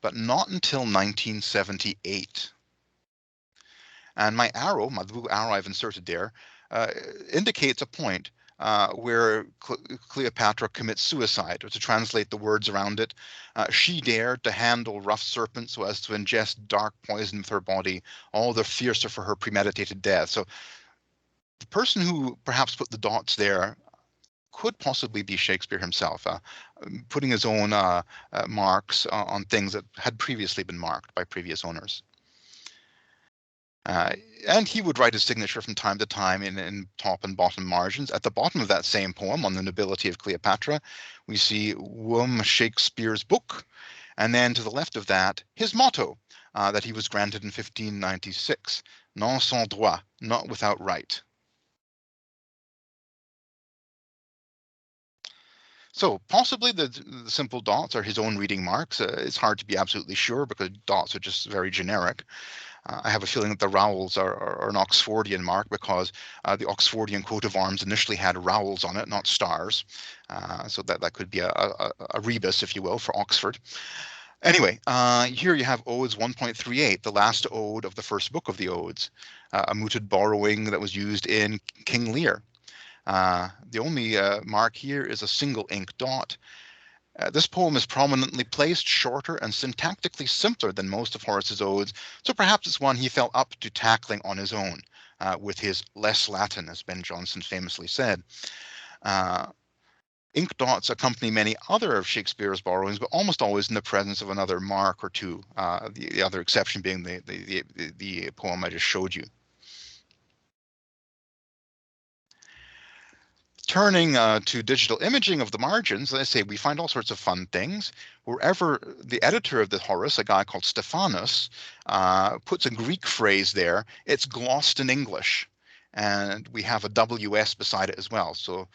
but not until 1978. And my arrow, my blue arrow I've inserted there, indicates a point where Cleopatra commits suicide, or to translate the words around it, she dared to handle rough serpents so as to ingest dark poison with her body, all the fiercer for her premeditated death. So the person who perhaps put the dots there could possibly be Shakespeare himself, putting his own marks on things that had previously been marked by previous owners. And he would write his signature from time to time in top and bottom margins. At the bottom of that same poem, on the nobility of Cleopatra, we see Shakespeare's book. And then to the left of that, his motto that he was granted in 1596, non sans droit, not without right. So possibly the simple dots are his own reading marks. It's hard to be absolutely sure because dots are just very generic. I have a feeling that the rowels are an Oxfordian mark because the Oxfordian coat of arms initially had rowels on it, not stars. So that could be a rebus, if you will, for Oxford. Anyway, here you have Odes 1.38, the last ode of the first book of the Odes, a mooted borrowing that was used in King Lear. The only mark here is a single ink dot. This poem is prominently placed, shorter and syntactically simpler than most of Horace's odes, so perhaps it's one he felt up to tackling on his own, with his less Latin, as Ben Jonson famously said. Ink dots accompany many other of Shakespeare's borrowings, but almost always in the presence of another mark or two, the other exception being the poem I just showed you. Turning to digital imaging of the margins, as I say, we find all sorts of fun things. Wherever the editor of the Horace, a guy called Stephanus, puts a Greek phrase there, it's glossed in English. And we have a WS beside it as well. So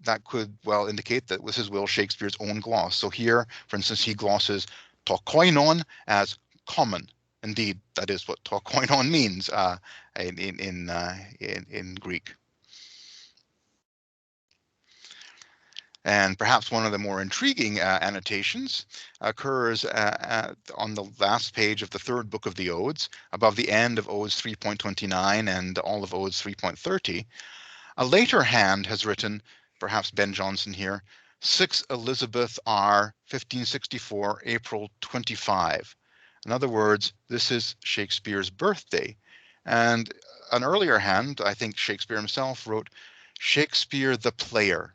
that could well indicate that this is Will Shakespeare's own gloss. So here, for instance, he glosses to koinon as common. Indeed, that is what to koinon means in Greek. And perhaps one of the more intriguing annotations occurs on the last page of the third book of the Odes, above the end of Odes 3.29 and all of Odes 3.30. A later hand has written, perhaps Ben Jonson here, 6 Elizabeth R, 1564, April 25. In other words, this is Shakespeare's birthday. And an earlier hand, I think Shakespeare himself, wrote Shakespeare the Player,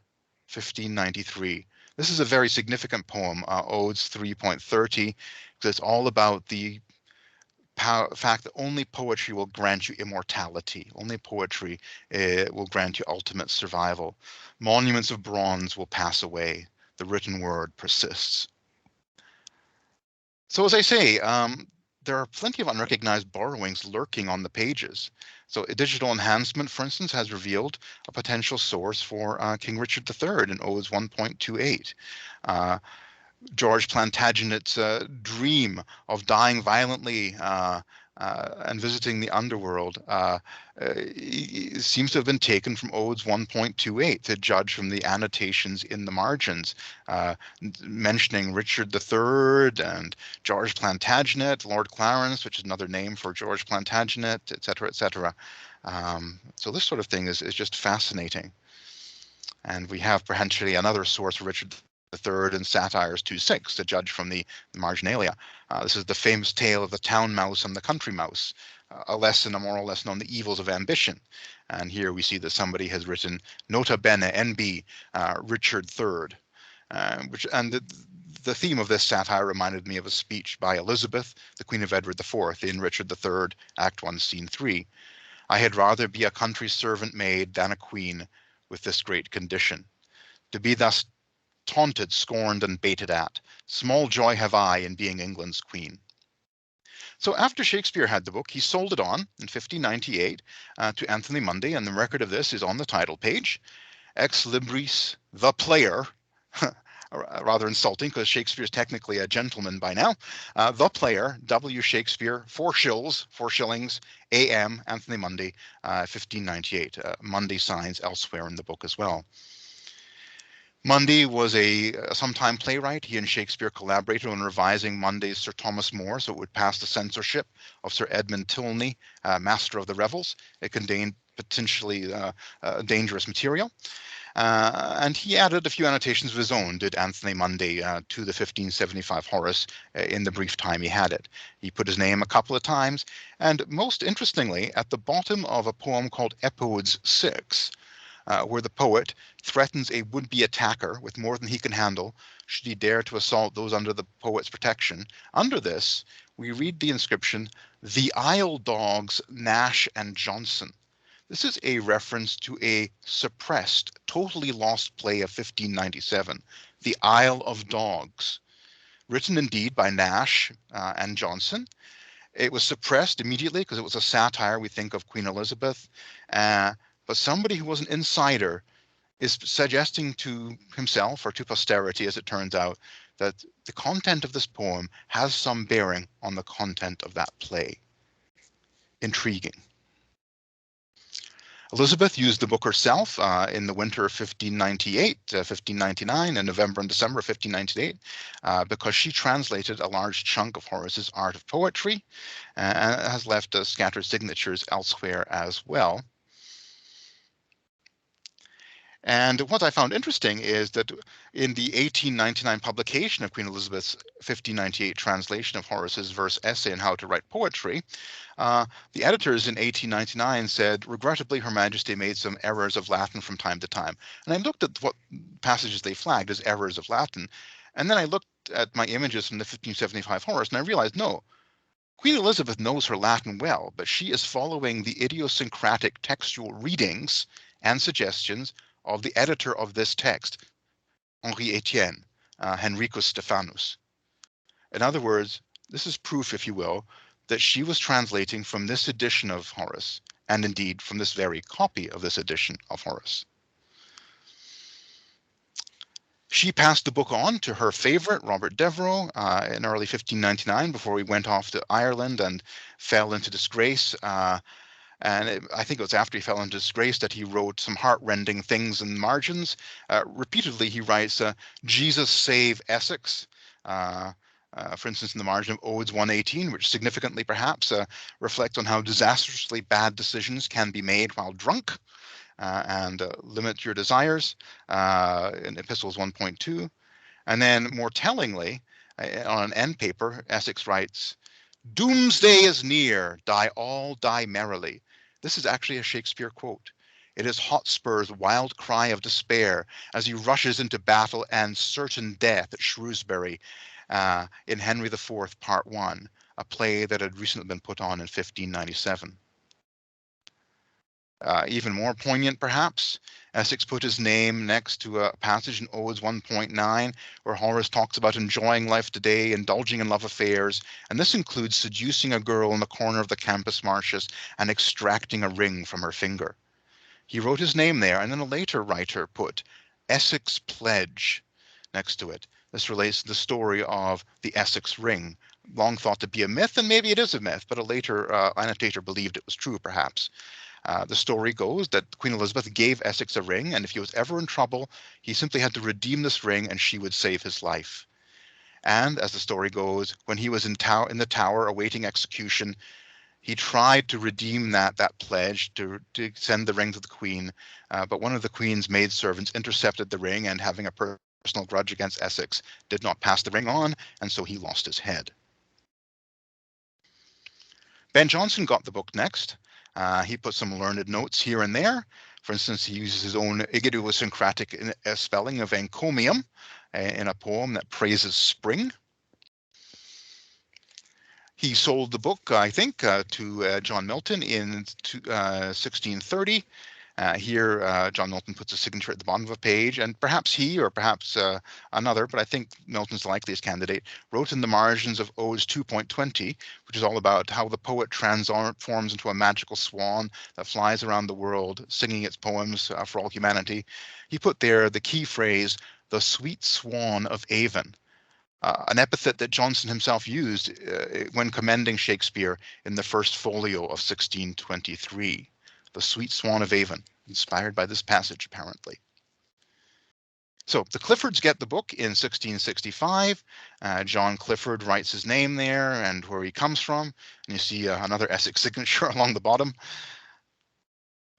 1593. This is a very significant poem, Odes 3.30, because it's all about the fact that only poetry will grant you immortality. Only poetry will grant you ultimate survival. Monuments of bronze will pass away. The written word persists. So as I say, there are plenty of unrecognized borrowings lurking on the pages. So a digital enhancement, for instance, has revealed a potential source for King Richard III in Odes 1.28. George Plantagenet's dream of dying violently and visiting the underworld seems to have been taken from Odes 1.28 to judge from the annotations in the margins, mentioning Richard III and George Plantagenet, Lord Clarence, which is another name for George Plantagenet, etc., etc. So this sort of thing is just fascinating. And we have potentially another source for Richard III in Satires 2.6 to judge from the marginalia. This is the famous tale of the town mouse and the country mouse, a moral lesson on the evils of ambition. And here we see that somebody has written Nota Bene NB Richard III, the theme of this satire reminded me of a speech by Elizabeth, the Queen of Edward IV, in Richard III, Act 1, Scene 3. I had rather be a country servant maid than a queen, with this great condition, to be thus taunted, scorned, and baited at. Small joy have I in being England's queen. So after Shakespeare had the book, he sold it on in 1598 to Anthony Munday, and the record of this is on the title page. Ex libris, the player, rather insulting because Shakespeare is technically a gentleman by now. The player, W. Shakespeare, 4 shillings, A.M., Anthony Munday, 1598. Munday signs elsewhere in the book as well. Munday was a sometime playwright. He and Shakespeare collaborated on revising Munday's Sir Thomas More so it would pass the censorship of Sir Edmund Tilney, Master of the Revels. It contained potentially dangerous material. And he added a few annotations of his own, did Anthony Munday, to the 1575 Horace in the brief time he had it. He put his name a couple of times, and most interestingly, at the bottom of a poem called Epodes 6, where the poet threatens a would-be attacker with more than he can handle should he dare to assault those under the poet's protection. Under this, we read the inscription, "The Isle Dogs, Nash and Johnson." This is a reference to a suppressed, totally lost play of 1597, The Isle of Dogs, written indeed by Nash and Johnson. It was suppressed immediately because it was a satire, we think, of Queen Elizabeth. But somebody who was an insider is suggesting to himself, or to posterity as it turns out, that the content of this poem has some bearing on the content of that play. Intriguing. Elizabeth used the book herself in the winter of 1598, 1599, and November and December of 1598, because she translated a large chunk of Horace's Art of Poetry and has left scattered signatures elsewhere as well. And what I found interesting is that in the 1899 publication of Queen Elizabeth's 1598 translation of Horace's verse essay on how to write poetry, the editors in 1899 said, regrettably, Her Majesty made some errors of Latin from time to time. And I looked at what passages they flagged as errors of Latin. And then I looked at my images from the 1575 Horace, and I realized, no, Queen Elizabeth knows her Latin well, but she is following the idiosyncratic textual readings and suggestions of the editor of this text, Henri Etienne, Henricus Stephanus. In other words, this is proof, if you will, that she was translating from this edition of Horace, and indeed from this very copy of this edition of Horace. She passed the book on to her favorite, Robert Devereux, in early 1599 before he went off to Ireland and fell into disgrace. I think it was after he fell into disgrace that he wrote some heart-rending things in the margins. Repeatedly, he writes, Jesus save Essex, for instance, in the margin of Odes 118, which significantly perhaps reflects on how disastrously bad decisions can be made while drunk, and limit your desires, in Epistles 1.2. And then more tellingly, on an end paper, Essex writes, "Doomsday is near, die all, die merrily." This is actually a Shakespeare quote. It is Hotspur's wild cry of despair as he rushes into battle and certain death at Shrewsbury in Henry IV, Part 1, a play that had recently been put on in 1597. Even more poignant, perhaps, Essex put his name next to a passage in Odes 1.9 where Horace talks about enjoying life today, indulging in love affairs, and this includes seducing a girl in the corner of the campus martius and extracting a ring from her finger. He wrote his name there, and then a later writer put Essex Pledge next to it. This relates to the story of the Essex ring, long thought to be a myth, and maybe it is a myth, but a later annotator believed it was true, perhaps. The story goes that Queen Elizabeth gave Essex a ring, and if he was ever in trouble, he simply had to redeem this ring and she would save his life. And as the story goes, when he was in the tower awaiting execution, he tried to redeem that pledge to send the ring to the Queen, but one of the Queen's maidservants intercepted the ring and, having a personal grudge against Essex, did not pass the ring on, and so he lost his head. Ben Jonson got the book next. He put some learned notes here and there. For instance, he uses his own idiosyncratic spelling of encomium, in a poem that praises spring. He sold the book, I think, to John Milton in 1630. Here, John Milton puts a signature at the bottom of a page, and perhaps he, or perhaps another, but I think Milton's the likeliest candidate, wrote in the margins of Odes 2.20, which is all about how the poet transforms into a magical swan that flies around the world, singing its poems for all humanity. He put there the key phrase, "the sweet swan of Avon," an epithet that Johnson himself used when commending Shakespeare in the first folio of 1623. The sweet swan of Avon, inspired by this passage, apparently. So the Cliffords get the book in 1665. John Clifford writes his name there and where he comes from. And you see another Essex signature along the bottom.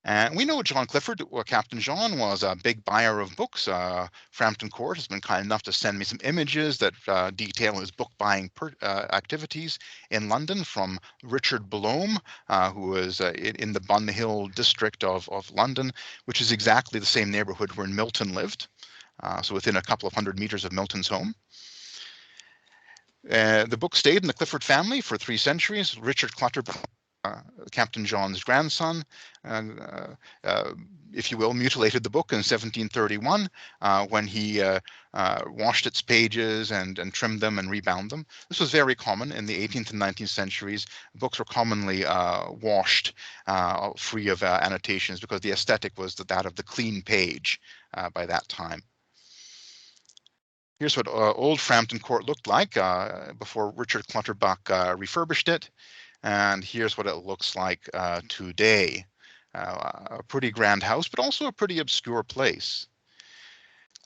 And we know John Clifford, Captain John, was a big buyer of books. Frampton Court has been kind enough to send me some images that detail his book buying activities in London from Richard Blome, who was in the Bun Hill district of London, which is exactly the same neighborhood where Milton lived, so within a couple of 100 meters of Milton's home. The book stayed in the Clifford family for 3 centuries. Richard Clutterbuck, Captain John's grandson, if you will, mutilated the book in 1731 when he washed its pages and trimmed them and rebound them. This was very common in the 18th and 19th centuries. Books were commonly washed free of annotations because the aesthetic was that of the clean page by that time. Here's what old Frampton Court looked like before Richard Clutterbuck refurbished it. And here's what it looks like today. A pretty grand house, but also a pretty obscure place.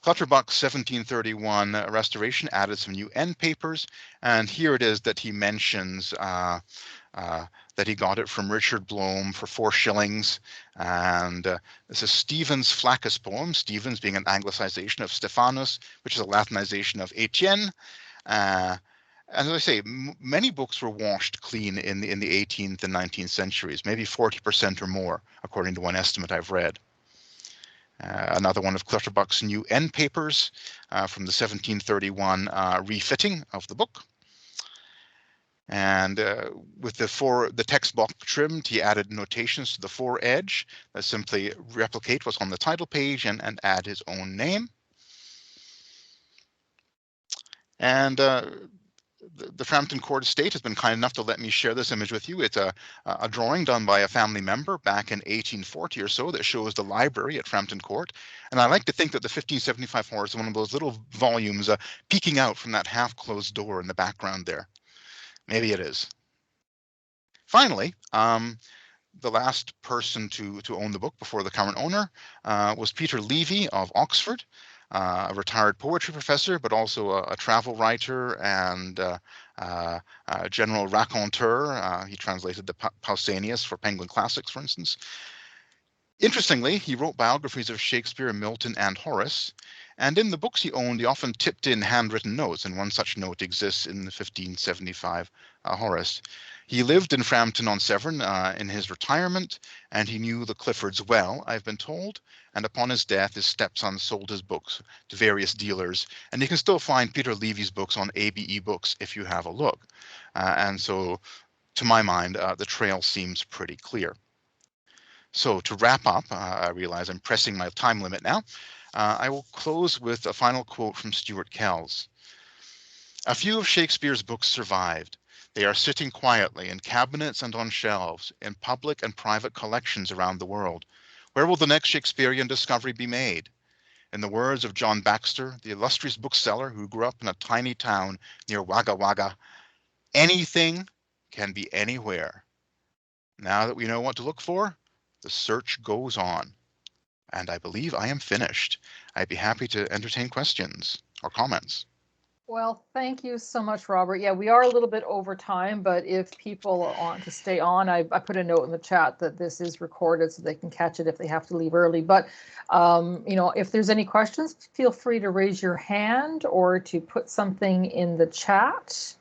Clutterbuck's 1731 restoration added some new end papers, and here it is that he mentions that he got it from Richard Blome for 4 shillings. And this is Stephen's Flaccus poem, Stephen's being an anglicization of Stephanus, which is a Latinization of Etienne. As I say, many books were washed clean in the 18th and 19th centuries, maybe 40% or more, according to one estimate I've read. Another one of Clutterbuck's new end papers from the 1731 refitting of the book. And with the text block trimmed, he added notations to the foredge that simply replicate what's on the title page and add his own name. And the Frampton Court estate has been kind enough to let me share this image with you. It's a drawing done by a family member back in 1840 or so that shows the library at Frampton Court. And I like to think that the 1575 Horace is one of those little volumes peeking out from that half-closed door in the background there. Maybe it is. Finally, the last person to own the book before the current owner was Peter Levy of Oxford, a retired poetry professor, but also a travel writer and general raconteur. He translated the Pausanias for Penguin Classics, for instance. Interestingly, he wrote biographies of Shakespeare, Milton, and Horace. And in the books he owned, he often tipped in handwritten notes, and one such note exists in the 1575 Horace. He lived in Frampton-on-Severn in his retirement, and he knew the Cliffords well, I've been told. And upon his death, his stepson sold his books to various dealers. And you can still find Peter Levy's books on ABE Books if you have a look. And so, to my mind, the trail seems pretty clear. So to wrap up, I realize I'm pressing my time limit now. I will close with a final quote from Stuart Kells. "A few of Shakespeare's books survived. They are sitting quietly in cabinets and on shelves, in public and private collections around the world. Where will the next Shakespearean discovery be made? In the words of John Baxter, the illustrious bookseller who grew up in a tiny town near Wagga Wagga, anything can be anywhere. Now that we know what to look for, the search goes on." And I believe I am finished. I'd be happy to entertain questions or comments. Well, thank you so much, Robert. Yeah, we are a little bit over time, but if people want to stay on, I put a note in the chat that this is recorded so they can catch it if they have to leave early. But, if there's any questions, feel free to raise your hand or to put something in the chat.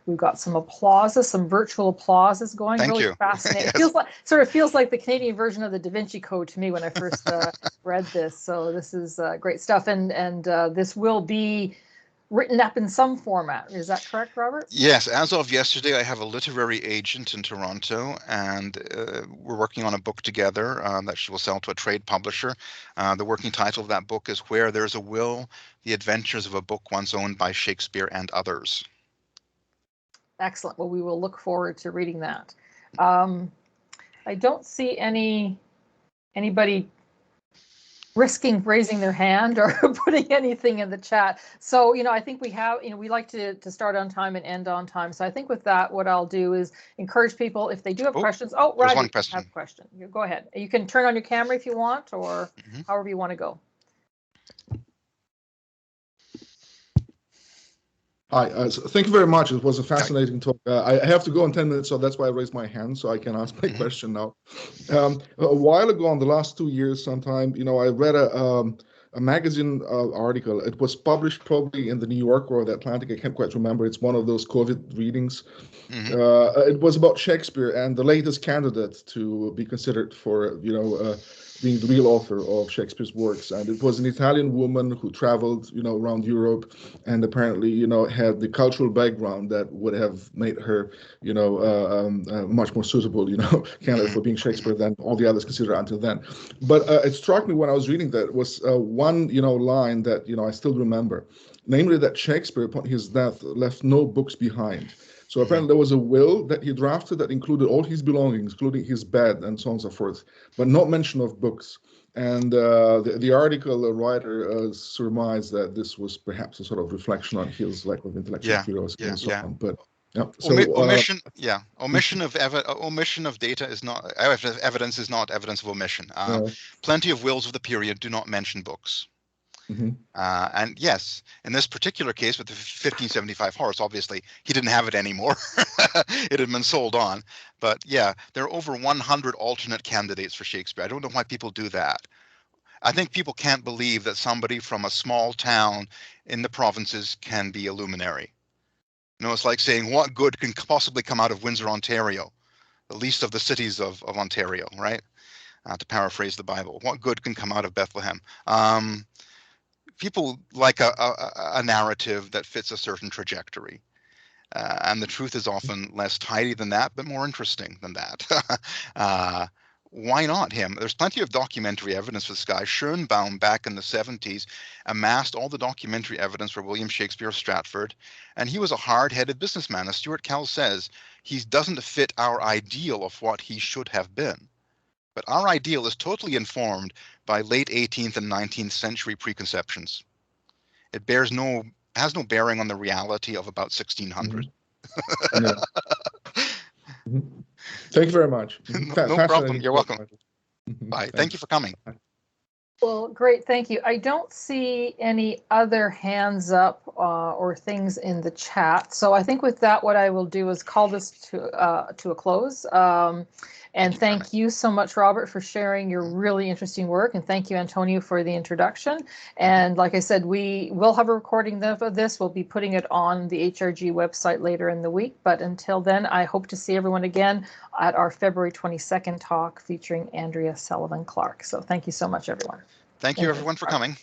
we've got some applauses, some virtual applauses going. Thank really you. fascinating. Yes. It feels like, sort of feels like the Canadian version of the Da Vinci Code to me when I first read this. So this is great stuff, and this will be written up in some format. Is that correct, Robert? Yes, as of yesterday, I have a literary agent in Toronto, and we're working on a book together that she will sell to a trade publisher. The working title of that book is Where There's a Will, The Adventures of a Book Once Owned by Shakespeare and Others. Excellent. Well, we will look forward to reading that. I don't see anybody risking raising their hand or putting anything in the chat. So, I think we have, we like to start on time and end on time. So I think with that, what I'll do is encourage people, if they do have questions. Oh, there's Roger, one question. have a question. Go ahead. You can turn on your camera if you want, or however you want to go. Hi, so thank you very much. It was a fascinating talk. I have to go in 10 minutes, so that's why I raised my hand, so I can ask my question now. A while ago, in the last 2 years sometime, I read a magazine article. It was published probably in the New Yorker or the Atlantic. I can't quite remember. It's one of those COVID readings. It was about Shakespeare and the latest candidate to be considered for, being the real author of Shakespeare's works. And it was an Italian woman who traveled, around Europe, and apparently, had the cultural background that would have made her, much more suitable, candidate for being Shakespeare than all the others considered until then. But it struck me when I was reading that was one, line that, I still remember, namely that Shakespeare, upon his death, left no books behind. So apparently there was a will that he drafted that included all his belongings, including his bed and so on and so forth, but no mention of books. And the article writer surmised that this was perhaps a sort of reflection on his lack of intellectual curiosity and so on. But so omission of data is not evidence is not evidence of omission. Plenty of wills of the period do not mention books. And yes, in this particular case with the 1575 Horace, obviously he didn't have it anymore. It had been sold on. But yeah, there are over 100 alternate candidates for Shakespeare. I don't know why people do that. I think people can't believe that somebody from a small town in the provinces can be a luminary. It's like saying, what good can possibly come out of Windsor, Ontario, the least of the cities of Ontario, right? To paraphrase the Bible, what good can come out of Bethlehem? People like a narrative that fits a certain trajectory. And the truth is often less tidy than that, but more interesting than that. Why not him? There's plenty of documentary evidence for this guy. Schoenbaum, back in the 70s, amassed all the documentary evidence for William Shakespeare of Stratford, and he was a hard-headed businessman. As Stuart Kell says, he doesn't fit our ideal of what he should have been. But our ideal is totally informed by late 18th and 19th century preconceptions. It has no bearing on the reality of about 1600. Thank you very much. No problem. You're welcome. Bye. Thank you for coming. Well, great. Thank you. I don't see any other hands up or things in the chat. So I think with that, what I will do is call this to a close. And thank you so much, Robert, for sharing your really interesting work. And thank you, Antonio, for the introduction. And like I said, we will have a recording of this. We'll be putting it on the HRG website later in the week. But until then, I hope to see everyone again at our February 22nd talk featuring Andrea Sullivan Clark. So thank you so much, everyone. Thank you, everyone, for coming.